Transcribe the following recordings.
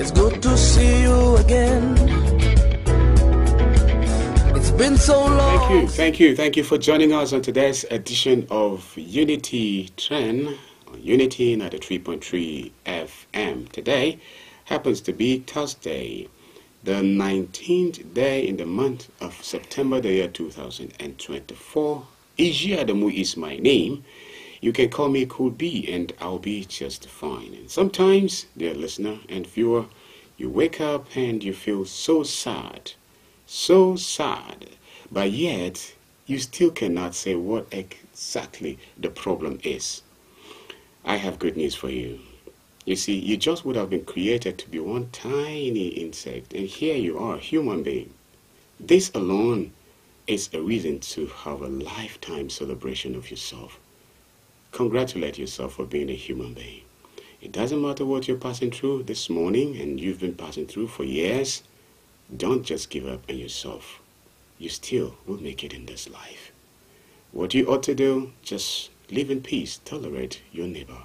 It's good to see you again. It's been so long. Thank you for joining us on today's edition of Unity Trend on Unity 93.3 FM. Today happens to be Thursday, the 19th day in the month of September, the year 2024. Adamu is my name. You can call me Cool B and I'll be just fine. And sometimes, dear listener and viewer, you wake up and you feel so sad, but yet you still cannot say what exactly the problem is. I have good news for you. You see, you just would have been created to be one tiny insect, and here you are, human being. This alone is a reason to have a lifetime celebration of yourself. Congratulate yourself for being a human being. It doesn't matter what you're passing through this morning, and you've been passing through for years. Don't just give up on yourself. You still will make it in this life. What you ought to do, just live in peace, tolerate your neighbor.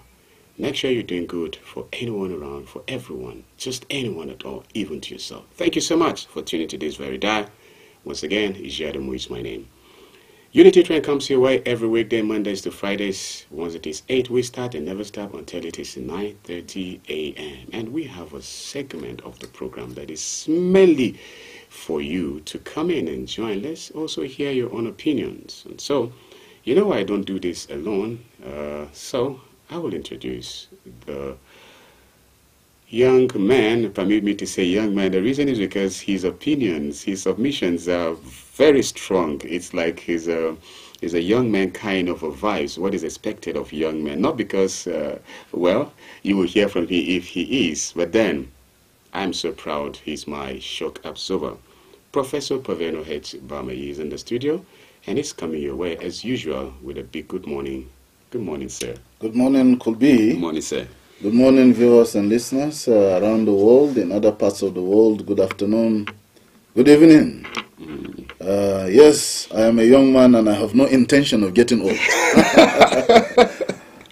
Make sure you're doing good for anyone around, for everyone, just anyone at all, even to yourself. Thank you so much for tuning to this very day. Once again, Adamu is my name. Unity Trend comes your way every weekday, Mondays to Fridays. Once it is 8, we start and never stop until it is 9:30 a.m. And we have a segment of the program that is mainly for you to come in and join. Let's also hear your own opinions. And so, you know I don't do this alone. So I will introduce the young man. Permit me to say young man. The reason is because his opinions, his submissions are very strong. It's like he's a young man kind of a vibes, what is expected of young men. Not because, well, you will hear from him if he is, but then I'm so proud he's my shock absorber. Professor Paveno H. Bamayi is in the studio, and he's coming your way as usual with a big good morning. Good morning, sir. Good morning, Kulbi. Good morning, sir. Good morning, viewers and listeners around the world, in other parts of the world. Good afternoon. Good evening. Yes, I am a young man and I have no intention of getting old.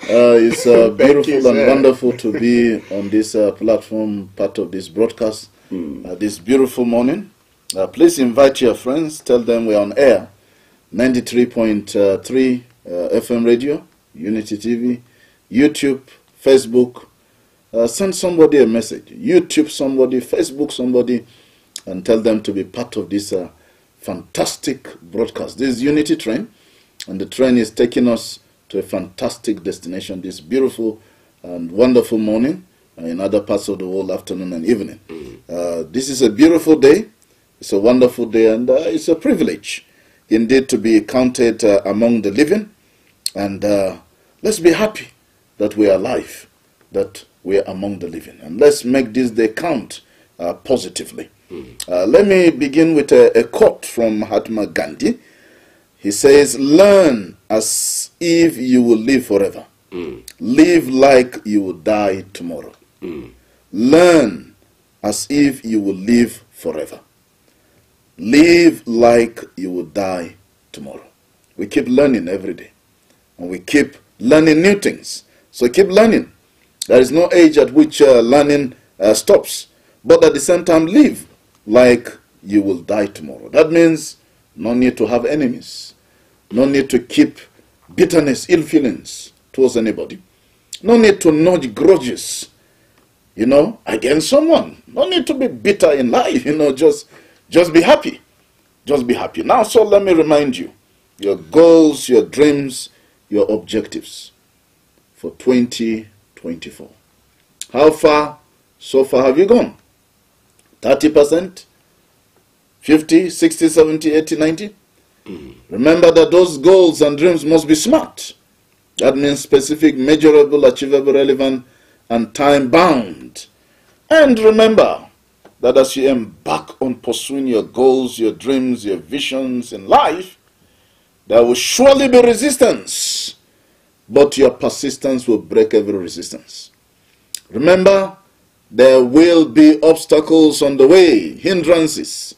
It's beautiful and wonderful to be on this platform, part of this broadcast, this beautiful morning. Please invite your friends, tell them we're on air, 93.3 FM radio, Unity TV, YouTube, Facebook. Send somebody a message, YouTube somebody, Facebook somebody, and tell them to be part of this fantastic broadcast. This is Unity Train, and the train is taking us to a fantastic destination this beautiful and wonderful morning, in other parts of the world, afternoon and evening. This is a beautiful day. It's a wonderful day, and it's a privilege indeed to be counted among the living. And let's be happy that we are alive, that we are among the living. And let's make this day count positively. Let me begin with a quote from Mahatma Gandhi. He says, learn as if you will live forever. Live like you will die tomorrow. Learn as if you will live forever. Live like you will die tomorrow. We keep learning every day. And we keep learning new things. So keep learning. There is no age at which learning stops. But at the same time, live like you will die tomorrow. That means no need to have enemies. No need to keep bitterness, ill feelings towards anybody. No need to nudge grudges, against someone. No need to be bitter in life, just be happy. Just be happy. Now, so let me remind you, your goals, your dreams, your objectives for 2024. How far, so far have you gone? 30%? 50, 60, 70, 80, 90? Remember that those goals and dreams must be smart. That means specific, measurable, achievable, relevant, and time-bound. And remember that as you embark on pursuing your goals, your dreams, your visions in life, there will surely be resistance, but your persistence will break every resistance. Remember, there will be obstacles on the way, hindrances,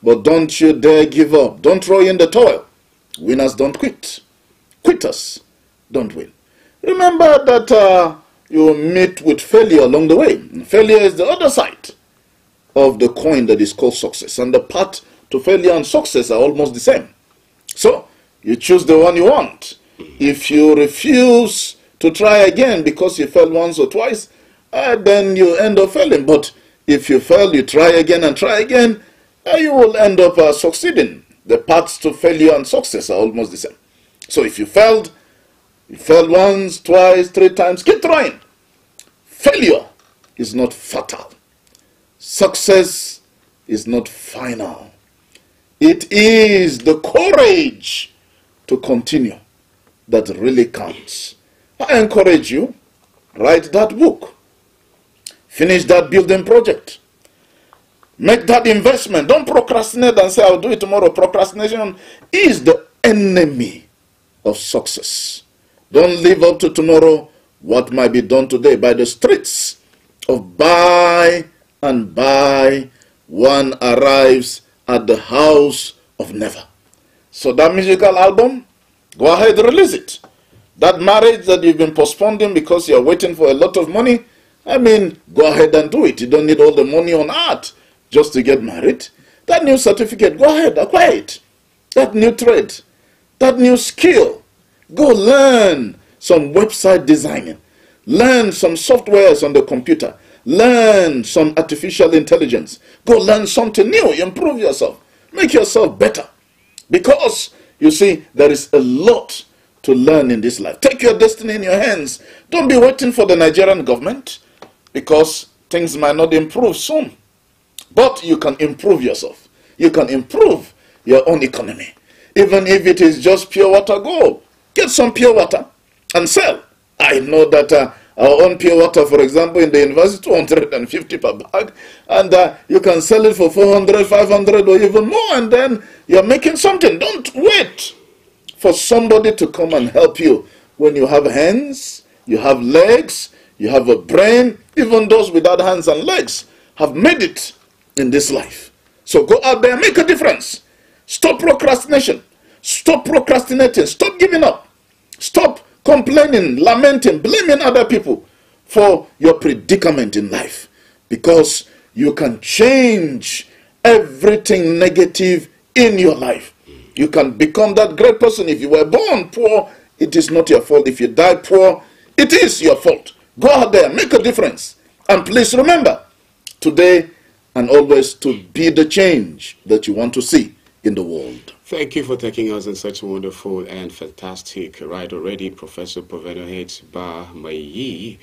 but don't you dare give up. Don't throw in the towel. Winners don't quit. Quitters don't win. Remember that you will meet with failure along the way. And failure is the other side of the coin that is called success. And the path to failure and success are almost the same. So, you choose the one you want. If you refuse to try again because you failed once or twice, then you end up failing. But if you fail, you try again and try again, you will end up succeeding. The paths to failure and success are almost the same. So if you failed once, twice, 3 times, keep trying. Failure is not fatal. Success is not final. It is the courage to continue that really counts. I encourage you, write that book. Finish that building project. Make that investment. Don't procrastinate and say, I'll do it tomorrow. Procrastination is the enemy of success. Don't live up to tomorrow what might be done today. By the streets of buy and buy, one arrives at the house of never. So that musical album, go ahead, release it. That marriage that you've been postponing because you're waiting for a lot of money, go ahead and do it. You don't need all the money on earth just to get married. That new certificate, go ahead, acquire it. That new trade, that new skill, go learn some website designing. Learn some softwares on the computer. Learn some artificial intelligence. Go learn something new. Improve yourself. Make yourself better. Because, you see, there is a lot to learn in this life. Take your destiny in your hands. Don't be waiting for the Nigerian government, because things might not improve soon. But you can improve yourself. You can improve your own economy. Even if it is just pure water, go. Get some pure water and sell. I know that our own pure water, for example, in the university, 250 per bag, and you can sell it for 400, 500, or even more, and then you're making something. Don't wait for somebody to come and help you when you have hands, you have legs, you have a brain. Even those without hands and legs have made it in this life. So go out there and make a difference. Stop procrastination. Stop procrastinating. Stop giving up. Stop complaining, lamenting, blaming other people for your predicament in life. Because you can change everything negative in your life. You can become that great person. If you were born poor, it is not your fault. If you die poor, it is your fault. Go out there, make a difference. And please remember, today and always, to be the change that you want to see in the world. Thank you for taking us on such a wonderful and fantastic ride already, Professor Proveno H. Ba Mayi.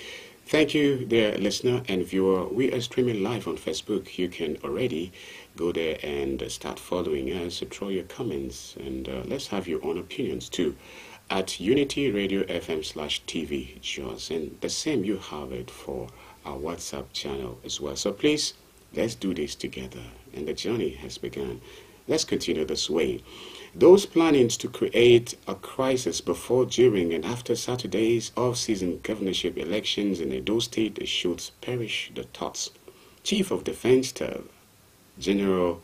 Thank you, dear listener and viewer. We are streaming live on Facebook. You can already go there and start following us. Throw your comments, and let's have your own opinions too. At Unity Radio FM/TV, Jaws. And the same you have it for our WhatsApp channel as well. So please, let's do this together. And the journey has begun. Let's continue this way. Those planning to create a crisis before, during, and after Saturday's off-season governorship elections in Edo State should perish the thoughts. Chief of Defense Staff, General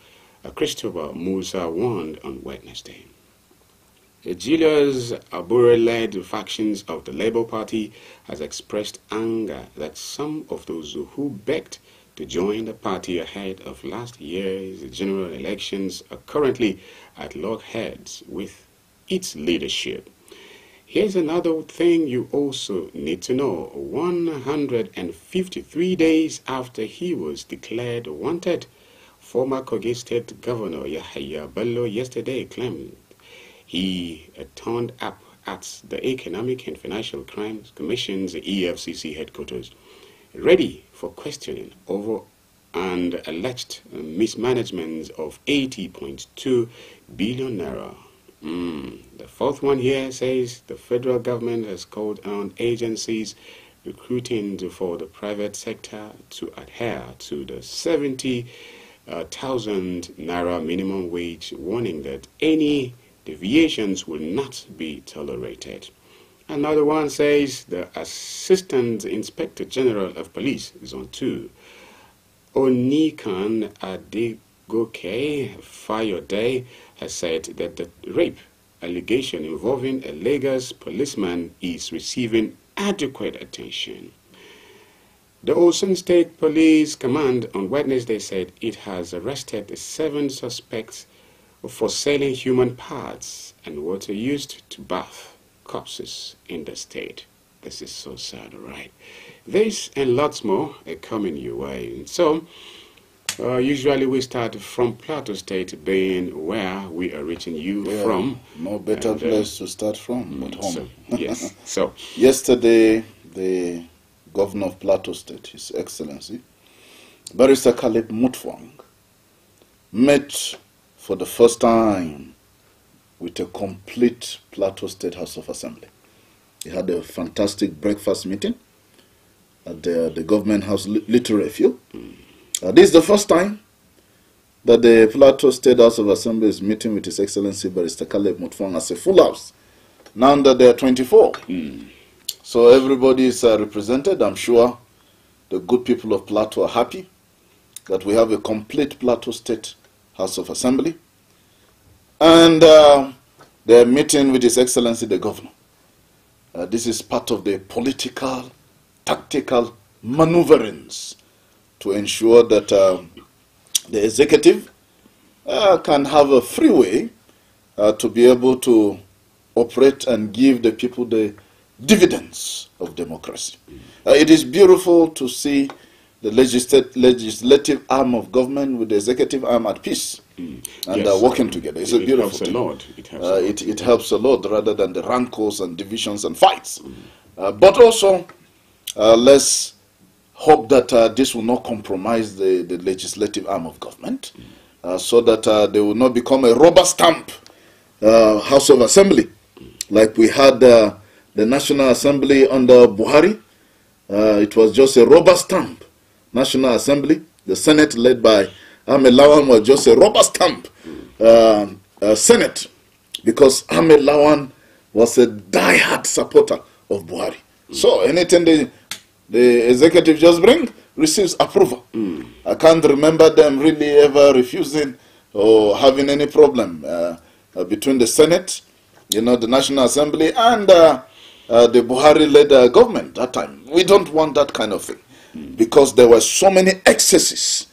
Christopher Musa, warned on Wednesday. Julius Abure-led factions of the Labour Party has expressed anger that some of those who begged to join the party ahead of last year's general elections are currently at loggerheads with its leadership. Here's another thing you also need to know. 153 days after he was declared wanted, former Kogi State Governor Yahaya Bello yesterday claimed he turned up at the Economic and Financial Crimes Commission's EFCC headquarters, ready for questioning over an alleged mismanagement of 80.2 billion naira. The fourth one here says the federal government has called on agencies recruiting for the private sector to adhere to the 70,000 naira minimum wage, warning that any deviations will not be tolerated. Another one says the Assistant Inspector General of Police is on too. Onikan Adegoke Fayode has said that the rape allegation involving a Lagos policeman is receiving adequate attention. The Osun State Police Command on Wednesday said it has arrested 7 suspects for selling human parts and water used to bath corpses in the state. This is so sad, right? This and lots more are coming your way. So, usually we start from Plateau State, being where we are reaching you from. No better place to start from but home. So, yes. So, yesterday, the Governor of Plateau State, His Excellency, Barrister Caleb Mutfwang, met for the first time with a complete Plateau State House of Assembly. He had a fantastic breakfast meeting at the Government House Literary Field. This is the first time that the Plateau State House of Assembly is meeting with His Excellency Barrister Caleb Mutfwang as a full house. Now that they are 24. So everybody is represented. I'm sure the good people of Plateau are happy that we have a complete Plateau State House of Assembly. And they are meeting with His Excellency the Governor. This is part of the political, tactical maneuverings to ensure that the executive can have a free way to be able to operate and give the people the dividends of democracy. It is beautiful to see the legislative arm of government with the executive arm at peace and working together. It's a beautiful thing. It helps a lot rather than the rancors and divisions and fights. But also, let's hope that this will not compromise the legislative arm of government so that they will not become a rubber stamp House of Assembly like we had the National Assembly under Buhari. It was just a rubber stamp National Assembly. The Senate led by Ahmed Lawan was just a rubber stamp Senate, because Ahmed Lawan was a die-hard supporter of Buhari. So anything the executive just bring receives approval. I can't remember them really ever refusing or having any problem between the Senate, the National Assembly, and the Buhari-led government that time. We don't want that kind of thing, because there were so many excesses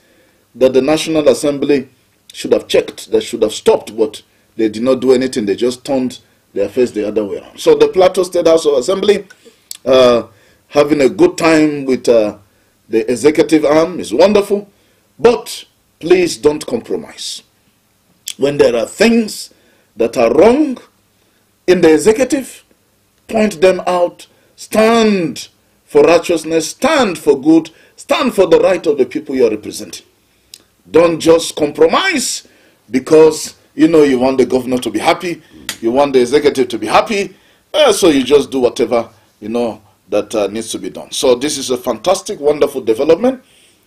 that the National Assembly should have checked, they should have stopped, but they did not do anything. They just turned their face the other way around. So the Plateau State House of Assembly having a good time with the executive arm is wonderful, but please don't compromise. When there are things that are wrong in the executive, point them out, stand for righteousness, stand for good, stand for the right of the people you are representing. Don't just compromise because you want the governor to be happy, you want the executive to be happy, so you just do whatever that needs to be done. So this is a fantastic, wonderful development,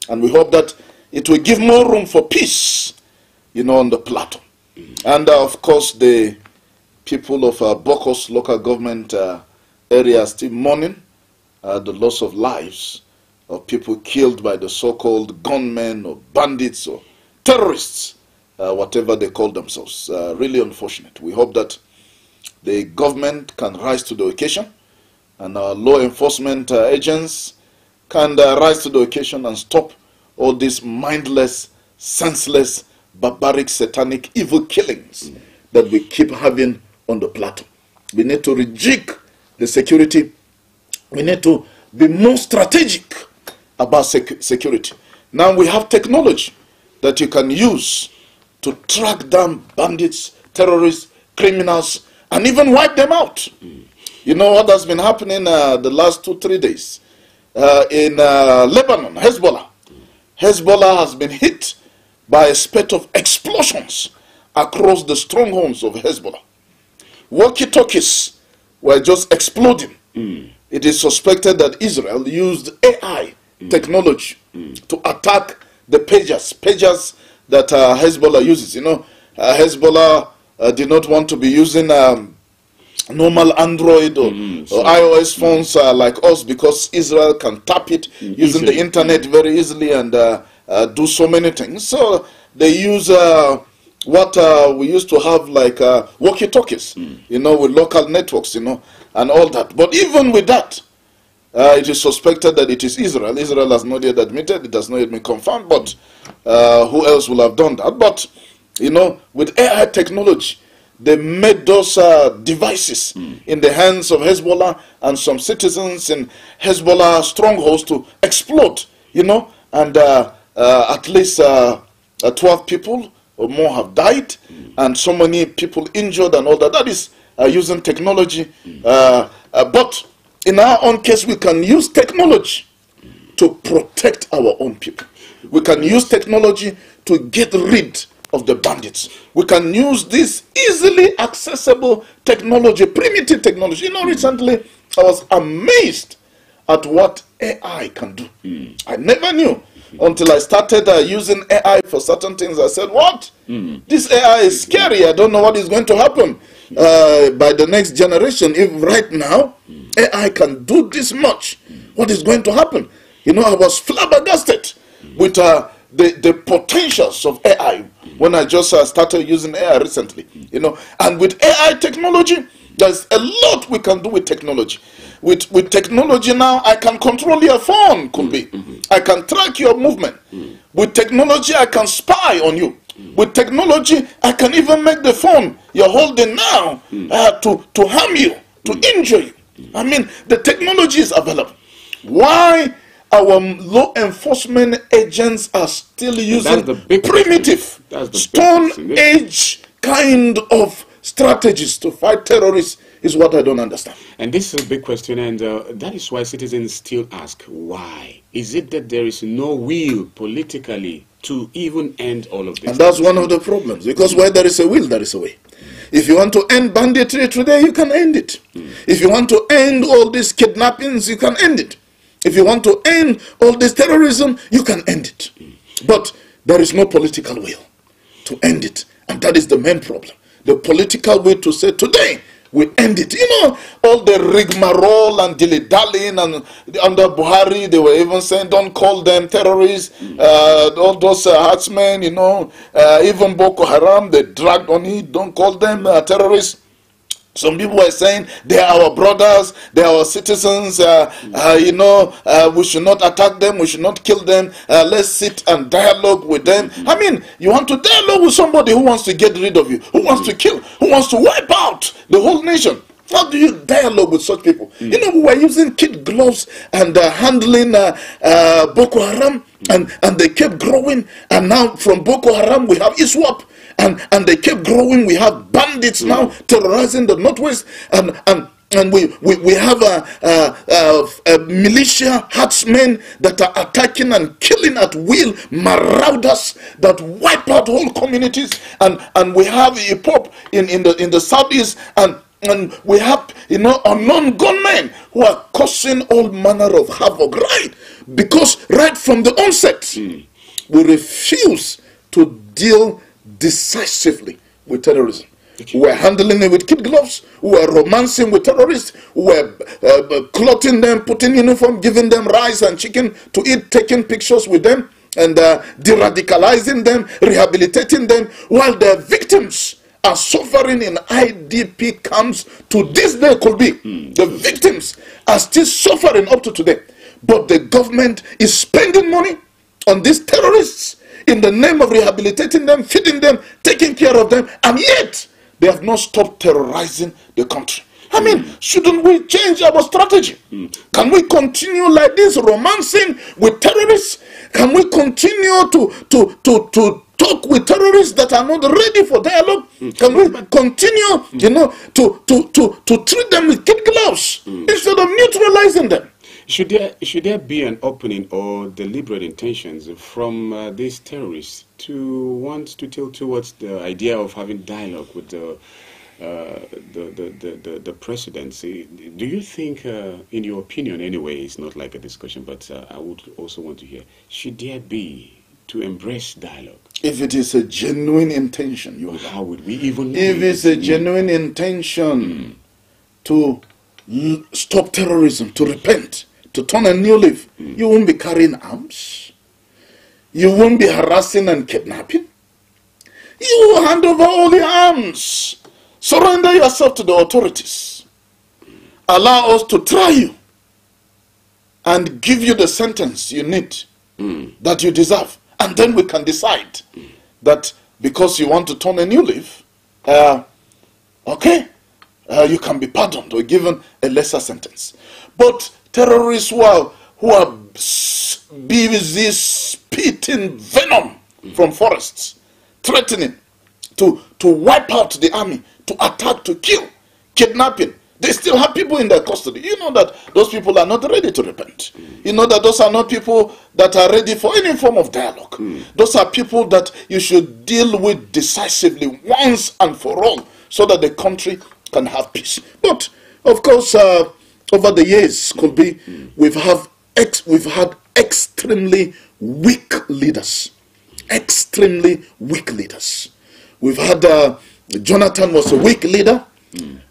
and we hope that it will give more room for peace, on the plateau. And of course, the people of Bokos local government area are still mourning the loss of lives of people killed by the so-called gunmen or bandits or terrorists, whatever they call themselves. Really unfortunate. We hope that the government can rise to the occasion, and our law enforcement agents can rise to the occasion and stop all these mindless, senseless, barbaric, satanic, evil killings that we keep having on the plateau. We need to rejig the security. We need to be more strategic about security. Now we have technology that you can use to track down bandits, terrorists, criminals, and even wipe them out. You know what has been happening the last 2-3 days? In Lebanon, Hezbollah. Hezbollah has been hit by a spate of explosions across the strongholds of Hezbollah. Walkie-talkies were just exploding. It is suspected that Israel used AI technology to attack the pagers that Hezbollah uses. Hezbollah did not want to be using normal Android or iOS phones like us, because Israel can tap it using the internet very easily and do so many things. So they use what we used to have, like walkie-talkies, with local networks, and all that. But even with that, It is suspected that it is Israel. Israel has not yet admitted, it has not yet been confirmed, but who else will have done that? But, you know, with AI technology, they made those devices in the hands of Hezbollah and some citizens in Hezbollah strongholds to explode, you know, and at least 12 people or more have died, and so many people injured and all that. That is using technology. But in our own case, we can use technology to protect our own people. We can use technology to get rid of the bandits. We can use this easily accessible technology, primitive technology. You know, recently I was amazed at what AI can do. I never knew until I started using AI for certain things. I said, what? This AI is scary. I don't know what is going to happen by the next generation. If right now AI can do this much, what is going to happen? You know, I was flabbergasted with the potentials of AI when I just started using AI recently. You know, and with AI technology, there's a lot we can do with technology. With technology now, I can control your phone, could be. I can track your movement. With technology, I can spy on you. With technology, I can even make the phone you're holding now to harm you, to injure you. I mean, the technology is available. Why our law enforcement agents are still using primitive, Stone Age kind of strategies to fight terrorists is what I don't understand. And this is a big question, and that is why citizens still ask, why? Is it that there is no will politically to even end all of this? And that's one of the problems, because where there is a will, there is a way. If you want to end banditry today, you can end it. If you want to end all these kidnappings, you can end it. If you want to end all this terrorism, you can end it. But there is no political will to end it, and that is the main problem. The political will to say, today, we end it. You know, all the rigmarole and dilly-dallying, and under Buhari, they were even saying, don't call them terrorists. All those herdsmen, you know, even Boko Haram, they dragged on it, don't call them terrorists. Some people were saying, they are our brothers, they are our citizens, you know, we should not attack them, we should not kill them, let's sit and dialogue with them. I mean, you want to dialogue with somebody who wants to get rid of you, who wants to kill, who wants to wipe out the whole nation. How do you dialogue with such people? You know, we were using kid gloves and handling Boko Haram, and they kept growing, and now from Boko Haram we have ISWAP. And they kept growing. We have bandits now terrorizing the Northwest, and we have a militia herdsmen that are attacking and killing at will, marauders that wipe out whole communities, and we have IPOP in the southeast, and we have, you know, unknown gunmen who are causing all manner of havoc, right? Because right from the onset, we refuse to deal decisively with terrorism. We are handling it with kid gloves. We are romancing with terrorists. We are clothing them, putting uniform, giving them rice and chicken to eat, taking pictures with them, and de-radicalizing them, rehabilitating them, while their victims are suffering in IDP camps to this day. Could be the victims are still suffering up to today, but the government is spending money on these terrorists in the name of rehabilitating them, feeding them, taking care of them, and yet they have not stopped terrorizing the country. I mean, shouldn't we change our strategy? Can we continue like this, romancing with terrorists? Can we continue to talk with terrorists that are not ready for dialogue? Can we continue, you know, to treat them with kid gloves instead of neutralizing them? Should there be an opening or deliberate intentions from these terrorists to want to tilt towards the idea of having dialogue with the presidency? Do you think, in your opinion anyway, it's not like a discussion, but I would also want to hear, should there be to embrace dialogue? If it is a genuine intention, how would we even know? If it's a genuine intention to stop terrorism, to repent, to turn a new leaf, you won't be carrying arms. You won't be harassing and kidnapping. You will hand over all the arms. Surrender yourself to the authorities. Allow us to try you. and give you the sentence you need, that you deserve. And then we can decide that because you want to turn a new leaf, okay, you can be pardoned or given a lesser sentence. But terrorists who are busy spitting venom from forests, threatening to wipe out the army, to attack, to kill, kidnapping, they still have people in their custody. You know that those people are not ready to repent. You know that those are not people that are ready for any form of dialogue. Those are people that you should deal with decisively once and for all, so that the country can have peace. But of course, over the years, could be we've had extremely weak leaders. Extremely weak leaders. We've had Jonathan was a weak leader.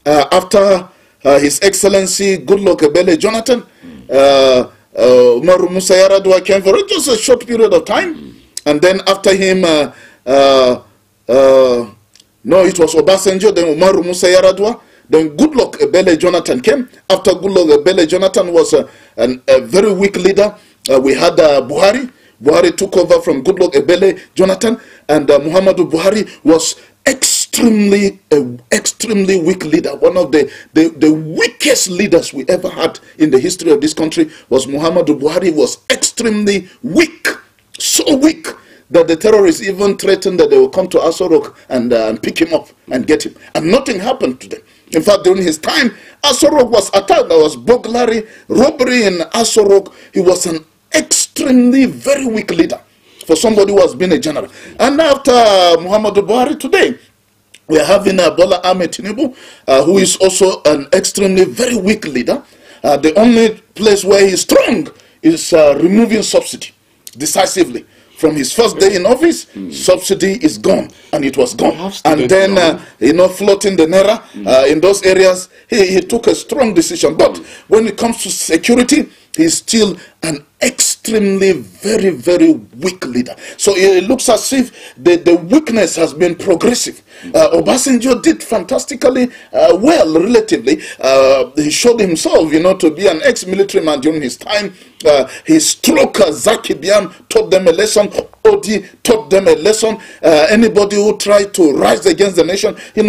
After His Excellency Goodluck Ebele Jonathan, Umaru Musa Yar'Adua came for just a short period of time, and then after him, no, it was Obasanjo, then Umaru Musa Yar'Adua, then Goodluck Ebele Jonathan came. After Goodluck Ebele Jonathan was a very weak leader, we had Buhari. Buhari took over from Goodluck Ebele Jonathan, and Muhammadu Buhari was extremely weak leader. One of the weakest leaders we ever had in the history of this country was Muhammadu Buhari. Was extremely weak, so weak that the terrorists even threatened that they will come to Aso Rock and pick him up and get him, and nothing happened to them. In fact, during his time, Aso Rock was attacked. There was burglary, robbery in Aso Rock. He was an extremely very weak leader for somebody who has been a general. And after Muhammadu Buhari today, we are having Bola Ahmed Tinubu, who is also an extremely very weak leader. The only place where he's strong is removing subsidy decisively. From his first day in office, subsidy is gone, and it was gone. And then, floating the naira in those areas, he took a strong decision. But when it comes to security, he's still an extremely very, very weak leader. So it looks as if the weakness has been progressive. Obasanjo did fantastically well, relatively. He showed himself, to be an ex-military man during his time. His stroke, Zaki Biam, taught them a lesson. Odi taught them a lesson. Anybody who tried to rise against the nation, he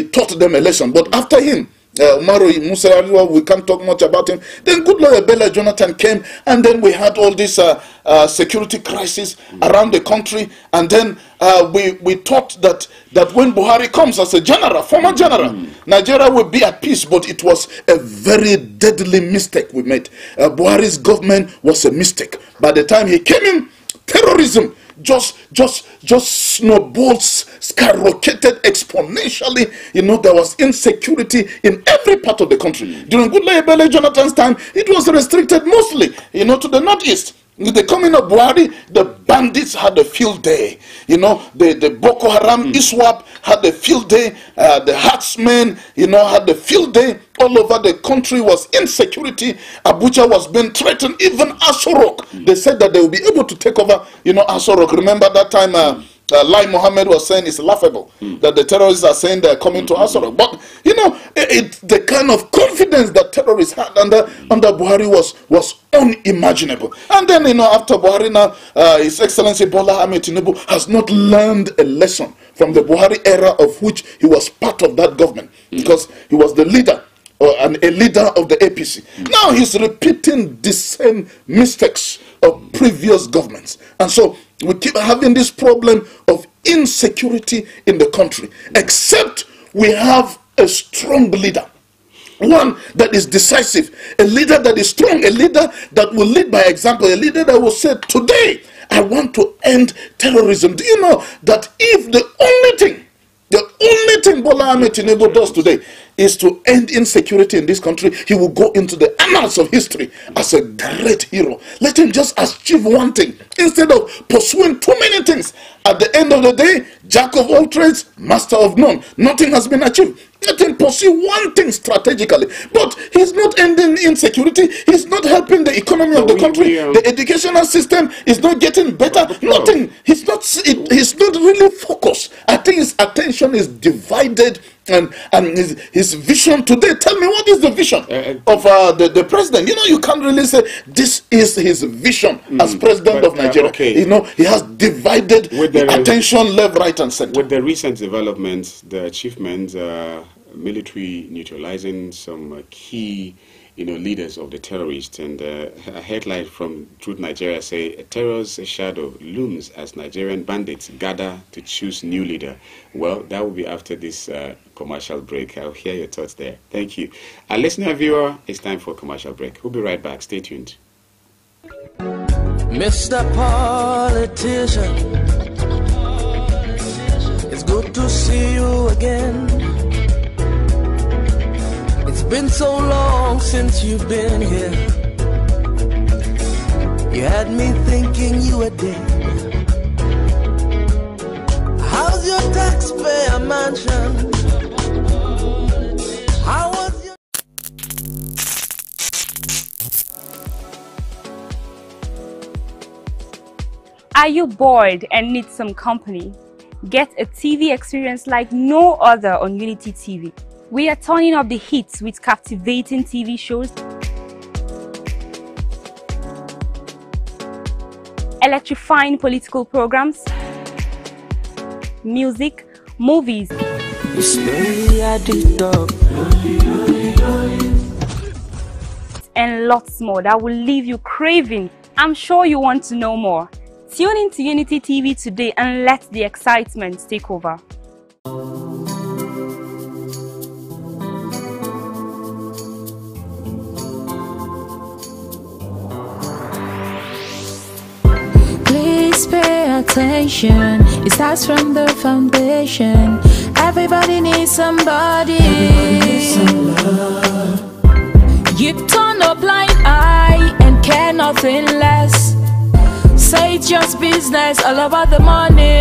taught them a lesson. But after him, Umaru Musa Yar'Adua, we can't talk much about him. Then Goodluck Ebele Jonathan came, and then we had all this security crisis around the country. And then we thought that when Buhari comes as a general, former general, Nigeria will be at peace. But it was a very deadly mistake we made. Buhari's government was a mistake. By the time he came in, terrorism just snowballs, skyrocketed exponentially. There was insecurity in every part of the country. During Goodluck Ebele Jonathan's time, it was restricted mostly, to the northeast. With the coming of Buhari, the bandits had a field day. The Boko Haram, ISWAP had a field day. The Herdsmen, had the field day. All over the country was insecurity. Abuja was being threatened. Even Aso Rock, they said that they will be able to take over, Aso Rock. Remember that time Lai Mohammed was saying it's laughable that the terrorists are saying they're coming to Aso Rock. But, the kind of confidence that terrorists had under Buhari was unimaginable. And then, after Buhari now, His Excellency Bola Ahmed Tinubu has not learned a lesson from the Buhari era, of which he was part of that government, because he was the leader and a leader of the APC. Now he's repeating the same mistakes of previous governments. And so we keep having this problem of insecurity in the country, except we have a strong leader. One that is decisive, a leader that is strong, a leader that will lead by example, a leader that will say, today I want to end terrorism. Do you know that if the only thing Bola Ahmed Tinubu does today is to end insecurity in this country, he will go into the annals of history as a great hero. Let him just achieve one thing instead of pursuing too many things. At the end of the day, jack of all trades, master of none. Nothing has been achieved. Let him pursue one thing strategically. But he's not ending insecurity. He's not helping the economy of the country. The educational system is not getting better. Nothing. He's not really focused. I think his attention is divided, and his vision today. Tell me, what is the vision of the president? You know, you can't really say this is his vision as president of Nigeria. Okay. You know, he has divided attention left, right, and center. With the recent developments, the achievements, military neutralizing some key, leaders of the terrorists, and a headline from Truth Nigeria say, terror's shadow looms as Nigerian bandits gather to choose new leader. Well, that will be after this commercial break. I'll hear your thoughts there. Thank you. Our listener viewer, it's time for a commercial break. We'll be right back. Stay tuned. Mr. Politician, it's good to see you again. It's been so long since you've been here. You had me thinking you were dead. How's your taxpayer mansion? How was your... Are you bored and need some company? Get a TV experience like no other on Unity TV. We are turning up the hits with captivating TV shows, electrifying political programs, music, movies, and lots more that will leave you craving. I'm sure you want to know more. Tune into Unity TV today and let the excitement take over. Please pay attention. It starts from the foundation. Everybody needs somebody. You turn a blind eye and care nothing less. Say it's just business, all about the money.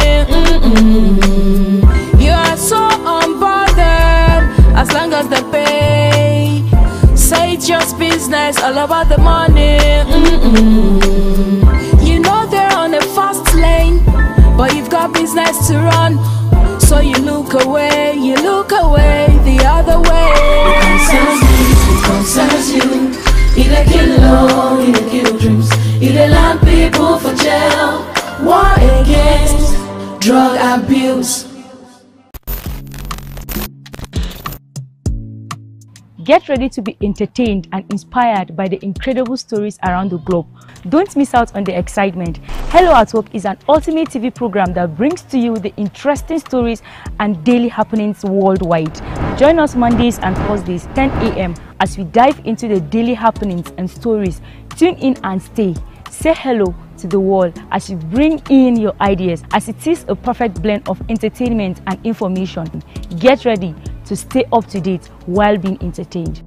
You are so unbothered as long as they pay. Say it's just business, all about the money. You know they're on a fast lane, but you've got business to run. So you look away the other way. It concerns you. It kill law, it kill dreams. It land people for jail. War against drug abuse. Get ready to be entertained and inspired by the incredible stories around the globe. Don't miss out on the excitement. Hello at Work is an ultimate TV program that brings to you the interesting stories and daily happenings worldwide. Join us Mondays and Thursdays, 10 a.m. as we dive into the daily happenings and stories. Tune in and stay. Say hello to the world as you bring in your ideas, as it is a perfect blend of entertainment and information. Get ready to stay up to date while being entertained.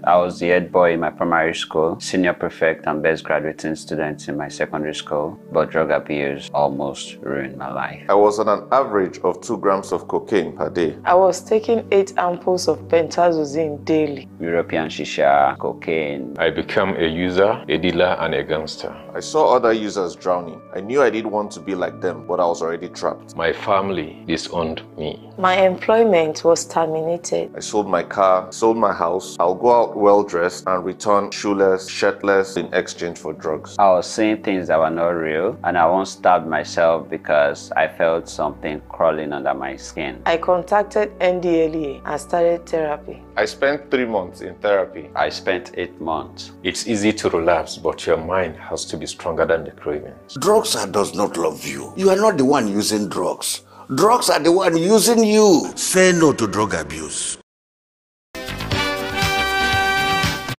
I was the head boy in my primary school, senior prefect and best graduating student in my secondary school, but drug abuse almost ruined my life. I was on an average of 2 grams of cocaine per day. I was taking 8 ampoules of pentazosine daily. European shisha, cocaine. I became a user, a dealer, and a gangster. I saw other users drowning. I knew I didn't want to be like them, but I was already trapped. My family disowned me. My employment was terminated. I sold my car, sold my house. I'll go out well-dressed and return shoeless, shirtless in exchange for drugs. I was saying things that were not real, and I once stabbed myself because I felt something crawling under my skin. I contacted NDLEA and started therapy. I spent 3 months in therapy. I spent 8 months. It's easy to relapse, but your mind has to be stronger than the cravings. Drugs does not love you. You are not the one using drugs. Drugs are the one using you. Say no to drug abuse.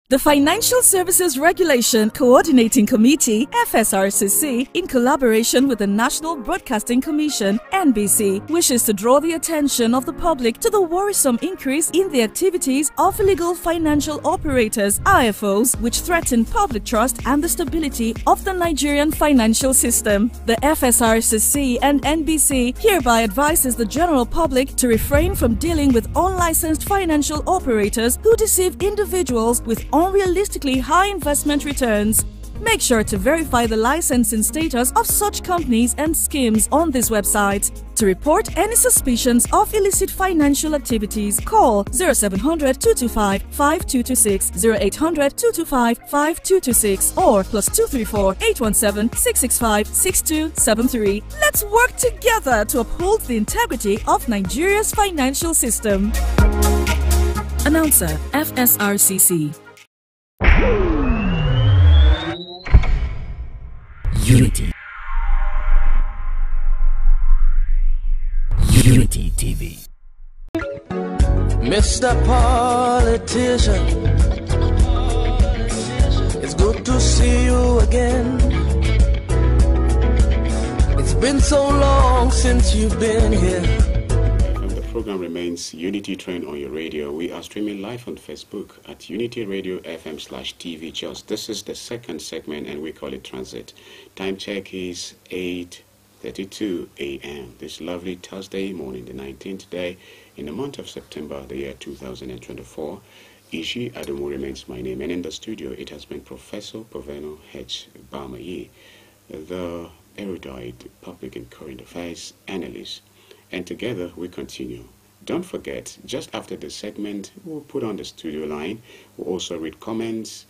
The Financial Services Regulation Coordinating Committee, FSRCC, in collaboration with the National Broadcasting Commission, NBC, wishes to draw the attention of the public to the worrisome increase in the activities of illegal financial operators, IFOs, which threaten public trust and the stability of the Nigerian financial system. The FSRCC and NBC hereby advises the general public to refrain from dealing with unlicensed financial operators who deceive individuals with unrealistically high investment returns. Make sure to verify the licensing status of such companies and schemes on this website. To report any suspicions of illicit financial activities, call 0700 225 5226, 0800 225 5226, or +234 817 665 6273. Let's work together to uphold the integrity of Nigeria's financial system. Announcer, FSRCC. Unity. Unity TV. Mr. Politician, it's good to see you again. It's been so long since you've been here. The program remains Unity Train on your radio. We are streaming live on Facebook at Unity Radio FM/TV Just. This is the second segment and we call it Transit. Time check is 8:32 a.m. this lovely Thursday morning, the 19th day in the month of September, the year 2024. Ishi Adomu remains my name, and in the studio it has been Professor Poveno H. Bamayi, the erudite public and current affairs analyst. And together we continue. Don't forget, just after the segment, we'll put on the studio line. We'll also read comments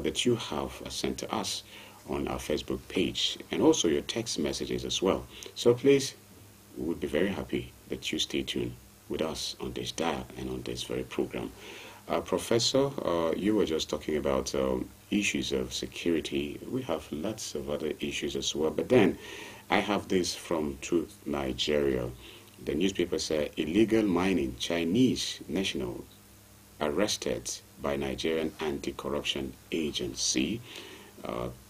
that you have sent to us on our Facebook page, and also your text messages as well. So please, we would be very happy that you stay tuned with us on this dial and on this very program. Professor, you were just talking about issues of security. We have lots of other issues as well, but then I have this from Truth Nigeria. The newspaper said illegal mining, Chinese national arrested by Nigerian anti-corruption agency.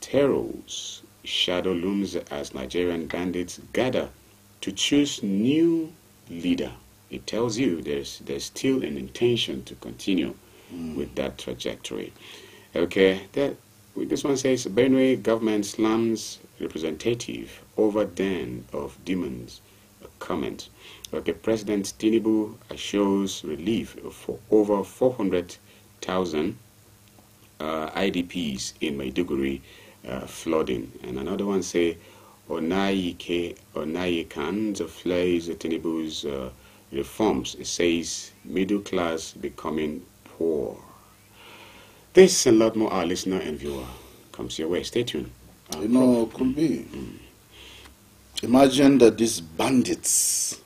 Terrors shadow looms as Nigerian bandits gather to choose new leader. It tells you there's still an intention to continue with that trajectory. Okay, this one says Benue government slams representative over den of demons. A comment. Okay, President Tinubu shows relief for over 400,000 IDPs in Maiduguri flooding. And another one say Onayikan flays Tinubu's reforms. It says middle class becoming poor. This and a lot more, our listener and viewer, comes your way. Stay tuned. Could be. Imagine that these bandits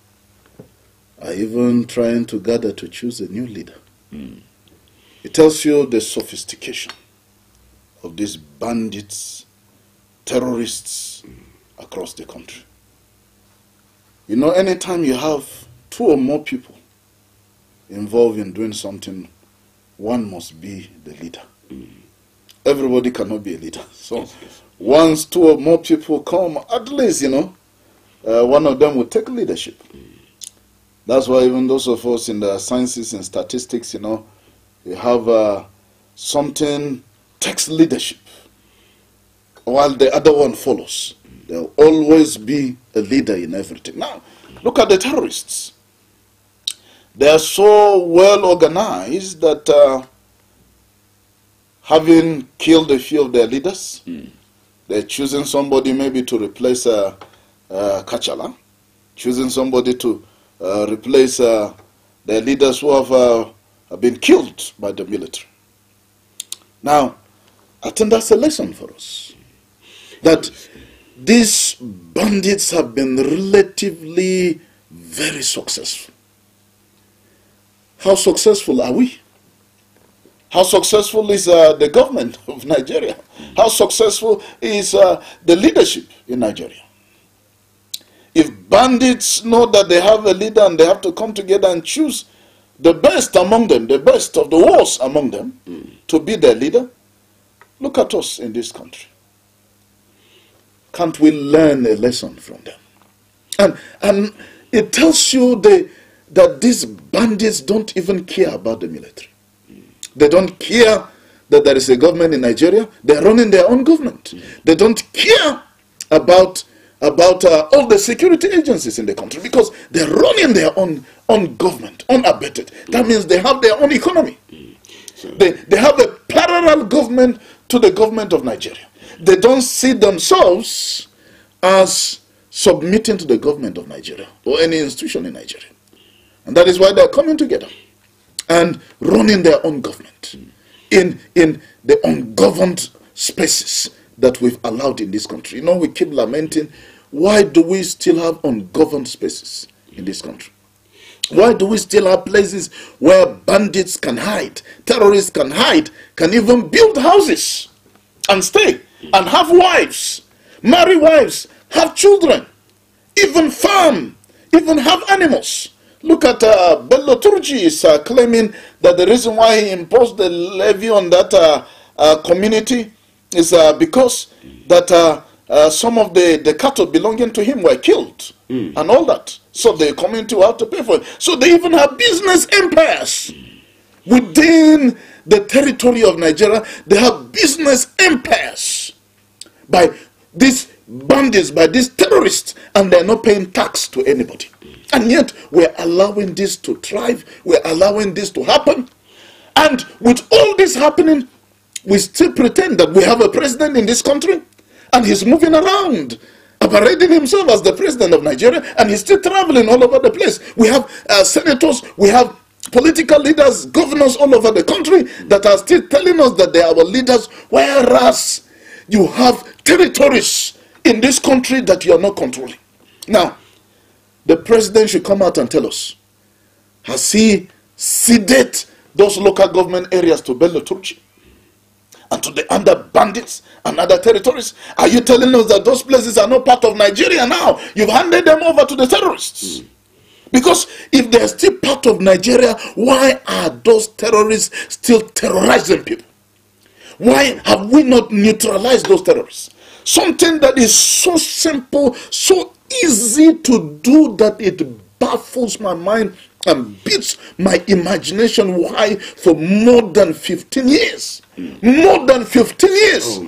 are even trying to gather to choose a new leader. It tells you the sophistication of these bandits, terrorists across the country. You know, anytime you have two or more people involved in doing something, one must be the leader. Everybody cannot be a leader. So once two or more people come, at least, one of them will take leadership. That's why even those of us in the sciences and statistics, we have something takes leadership while the other one follows. There will always be a leader in everything. Now, look at the terrorists. They are so well organized that having killed a few of their leaders, they're choosing somebody maybe to replace Kachala, choosing somebody to replace their leaders who have been killed by the military. Now, I think that's a lesson for us, that these bandits have been relatively very successful. How successful are we? How successful is the government of Nigeria? How successful is the leadership in Nigeria? If bandits know that they have a leader and they have to come together and choose the best among them, the best of the worst among them, to be their leader. Look at us in this country. Can't we learn a lesson from them? And it tells you that these bandits don't even care about the military. They don't care that there is a government in Nigeria. They're running their own government. They don't care about all the security agencies in the country because they're running their own government, unabated. That means they have their own economy. They have a parallel government to the government of Nigeria. They don't see themselves as submitting to the government of Nigeria or any institution in Nigeria. And that is why they're coming together and running their own government in the ungoverned spaces that we've allowed in this country. You know, we keep lamenting, why do we still have ungoverned spaces in this country? Why do we still have places where bandits can hide, terrorists can hide, can even build houses and stay and have wives, marry wives, have children, even farm, even have animals? Look at Bello Turji is claiming that the reason why he imposed the levy on that community is because that some of the cattle belonging to him were killed and all that. So the community will have to pay for it. So they even have business empires within the territory of Nigeria. They have business empires by these bandits, by these terrorists, and they're not paying tax to anybody. And yet we're allowing this to thrive. We're allowing this to happen. And with all this happening, we still pretend that we have a president in this country and he's moving around, parading himself as the president of Nigeria, and he's still traveling all over the place. We have senators, we have political leaders, governors all over the country that are still telling us that they are our leaders, whereas you have territories in this country that you are not controlling. Now, the president should come out and tell us, has he ceded those local government areas to Bello Turji and to the other bandits and other territories? Are you telling us that those places are not part of Nigeria now? You've handed them over to the terrorists. Because if they're still part of Nigeria, why are those terrorists still terrorizing people? Why have we not neutralized those terrorists? Something that is so simple, so easy to do that it baffles my mind and beats my imagination. Why for more than 15 years, more than 15 years,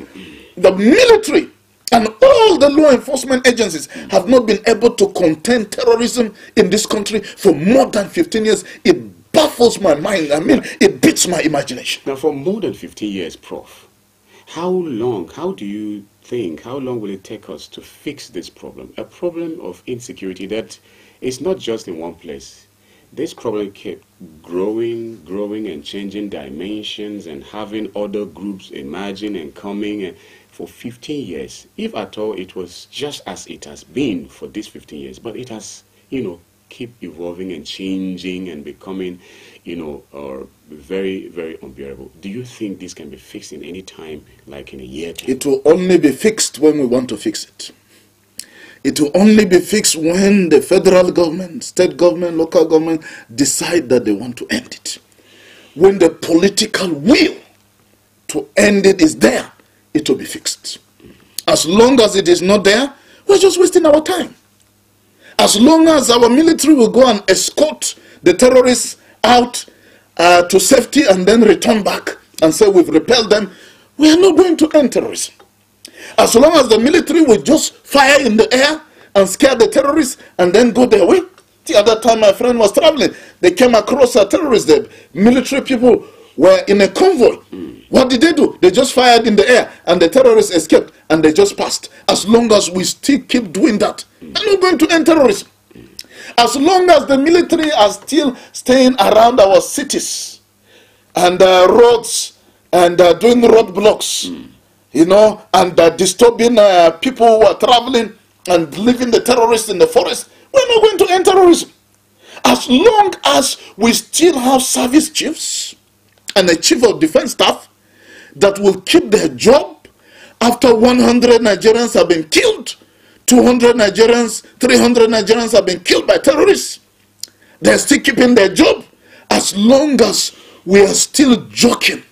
the military and all the law enforcement agencies have not been able to contain terrorism in this country for more than 15 years. It baffles my mind. I mean, it beats my imagination. Now, for more than 15 years, Prof, how long will it take us to fix this problem? A problem of insecurity that is not just in one place. This problem kept growing and changing dimensions and having other groups emerging and coming for 15 years. If at all it was just as it has been for these 15 years, but it has, keep evolving and changing and becoming, very, very unbearable. Do you think this can be fixed in any time, like in a year? It will only be fixed when we want to fix it. It will only be fixed when the federal government, state government, local government decide that they want to end it. When the political will to end it is there, it will be fixed. As long as it is not there, we're just wasting our time. As long as our military will go and escort the terrorists out to safety and then return back and say we've repelled them, we are not going to end terrorism. As long as the military will just fire in the air and scare the terrorists and then go their way. The other time my friend was traveling, they came across a terrorist. The military people were in a convoy. What did they do? They just fired in the air and the terrorists escaped and they just passed. As long as we still keep doing that, we're not going to end terrorism. As long as the military are still staying around our cities and roads and doing roadblocks, and disturbing people who are traveling and leaving the terrorists in the forest, we're not going to end terrorism. As long as we still have service chiefs and a chief of defense staff that will keep their job after 100 Nigerians have been killed, 200 Nigerians, 300 Nigerians have been killed by terrorists, they're still keeping their job. as long as we are still joking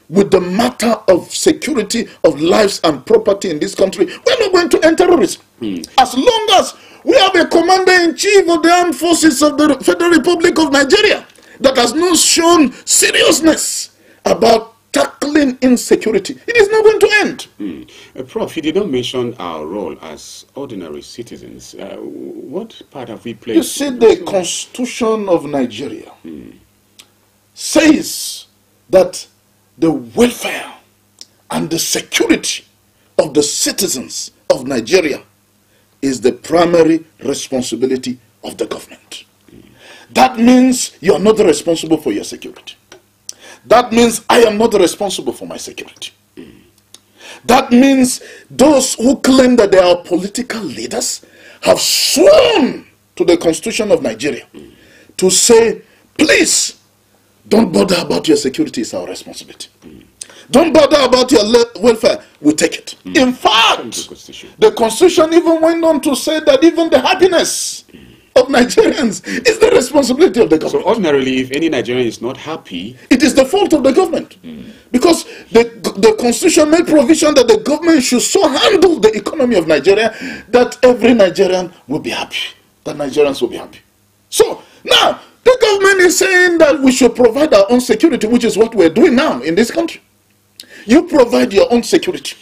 with the matter of security of lives and property in this country, we're not going to end terrorism. As long as we have a commander-in-chief of the armed forces of the Federal Republic of Nigeria that has not shown seriousness about tackling insecurity, it is not going to end. Prof, you did not mention our role as ordinary citizens. What part have we played? You see, the Constitution of Nigeria says that the welfare and the security of the citizens of Nigeria is the primary responsibility of the government. That means you are not responsible for your security. That means I am not responsible for my security. That means those who claim that they are political leaders have sworn to the Constitution of Nigeria to say, please, don't bother about your security, it's our responsibility. Don't bother about your welfare, we take it. In fact, the Constitution even went on to say that even the happiness of Nigerians is the responsibility of the government. So ordinarily, if any Nigerian is not happy, it is the fault of the government. Because the Constitution made provision that the government should so handle the economy of Nigeria that every Nigerian will be happy. That Nigerians will be happy. So now, the government is saying that we should provide our own security, which is what we're doing now in this country. You provide your own security.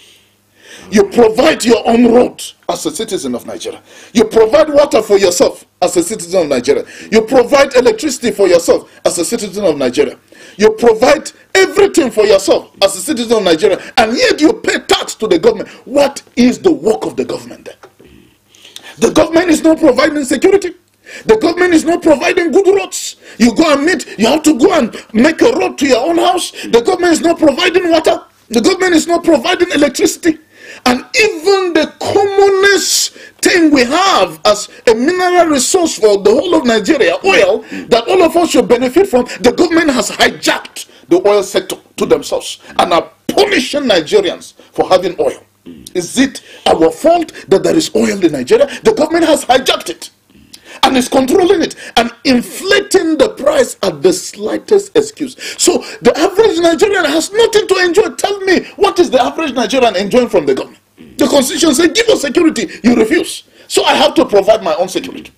You provide your own road as a citizen of Nigeria. You provide water for yourself as a citizen of Nigeria. You provide electricity for yourself as a citizen of Nigeria. You provide everything for yourself as a citizen of Nigeria, and yet you pay tax to the government. What is the work of the government then? The government is not providing security. The government is not providing good roads. You go and meet, you have to go and make a road to your own house. The government is not providing water. The government is not providing electricity. And even the commonest thing we have as a mineral resource for the whole of Nigeria, oil, that all of us should benefit from, the government has hijacked the oil sector to themselves and are punishing Nigerians for having oil. Is it our fault that there is oil in Nigeria? The government has hijacked it and is controlling it and inflating the price at the slightest excuse. So the average Nigerian has nothing to enjoy. Tell me, what is the average Nigerian enjoying from the government? The Constitution says, give us security. You refuse. So I have to provide my own security.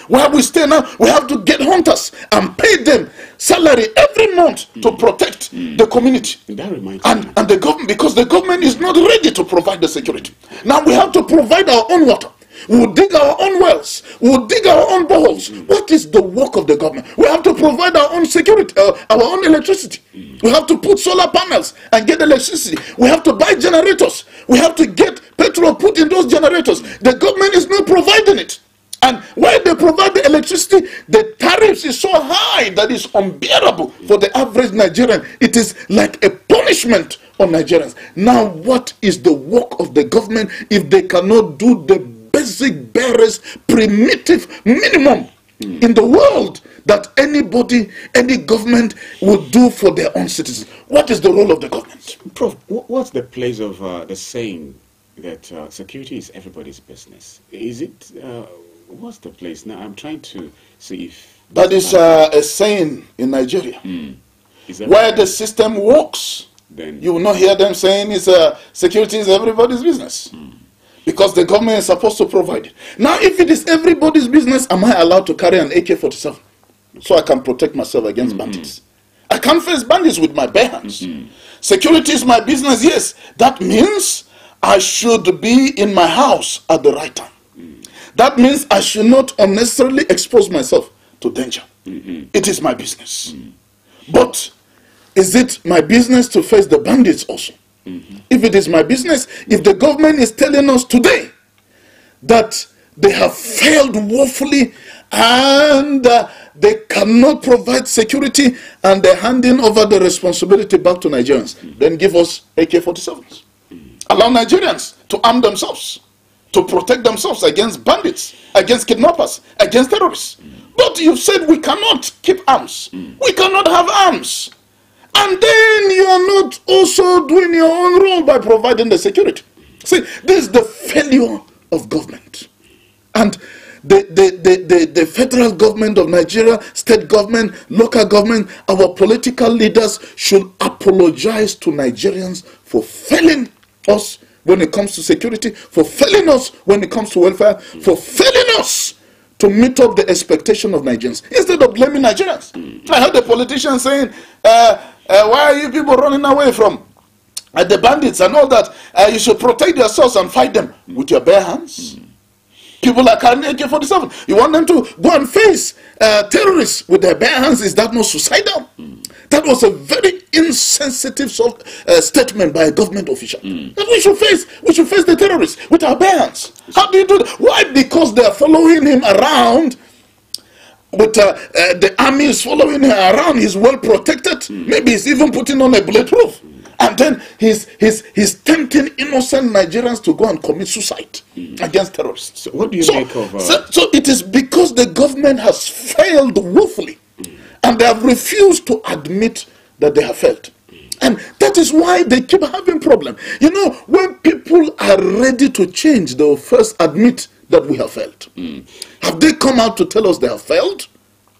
Where we stay now, we have to get hunters and pay them salary every month to protect the community. That reminds and the government, because the government is not ready to provide the security. Now we have to provide our own water. We will dig our own wells. We will dig our own boreholes. What is the work of the government? We have to provide our own security, our own electricity. We have to put solar panels and get electricity. We have to buy generators. We have to get petrol put in those generators. The government is not providing it. And while they provide the electricity, the tariffs is so high that it's unbearable for the average Nigerian. It is like a punishment on Nigerians. Now, what is the work of the government if they cannot do the basic, barest, primitive minimum in the world that anybody, any government would do for their own citizens? What is the role of the government? Prof, what's the place of the saying that security is everybody's business? Is it, what's the place? Now, I'm trying to see if... That is a saying in Nigeria. Where the system works, then you will not hear them saying security is everybody's business. Because the government is supposed to provide it. Now, if it is everybody's business, am I allowed to carry an AK-47 so I can protect myself against bandits? I can't face bandits with my bare hands. Security is my business, yes. That means I should be in my house at the right time. That means I should not unnecessarily expose myself to danger. It is my business. But is it my business to face the bandits also? If it is my business, if the government is telling us today that they have failed woefully and they cannot provide security and they're handing over the responsibility back to Nigerians, then give us AK-47s. Allow Nigerians to arm themselves, to protect themselves against bandits, against kidnappers, against terrorists. But you've said we cannot keep arms. We cannot have arms. And then you are not also doing your own role by providing the security. See, this is the failure of government. And the federal government of Nigeria, state government, local government, our political leaders should apologize to Nigerians for failing us when it comes to security, for failing us when it comes to welfare, for failing us to meet up the expectation of Nigerians, instead of blaming Nigerians. I heard the politician saying, why are you people running away from the bandits and all that? You should protect yourselves and fight them with your bare hands. People are carrying AK-47. You want them to go and face terrorists with their bare hands? Is that not suicidal? That was a very insensitive statement by a government official. That we should face the terrorists with our bare hands. How do you do that? Why? Because they are following him around. But the army is following him around. He's well protected. Maybe he's even putting on a bulletproof. And then he's tempting innocent Nigerians to go and commit suicide against terrorists. So what do you make of... So it is because the government has failed woefully. And they have refused to admit that they have failed. And that is why they keep having problems. You know, when people are ready to change, they will first admit that we have failed. Have they come out to tell us they have failed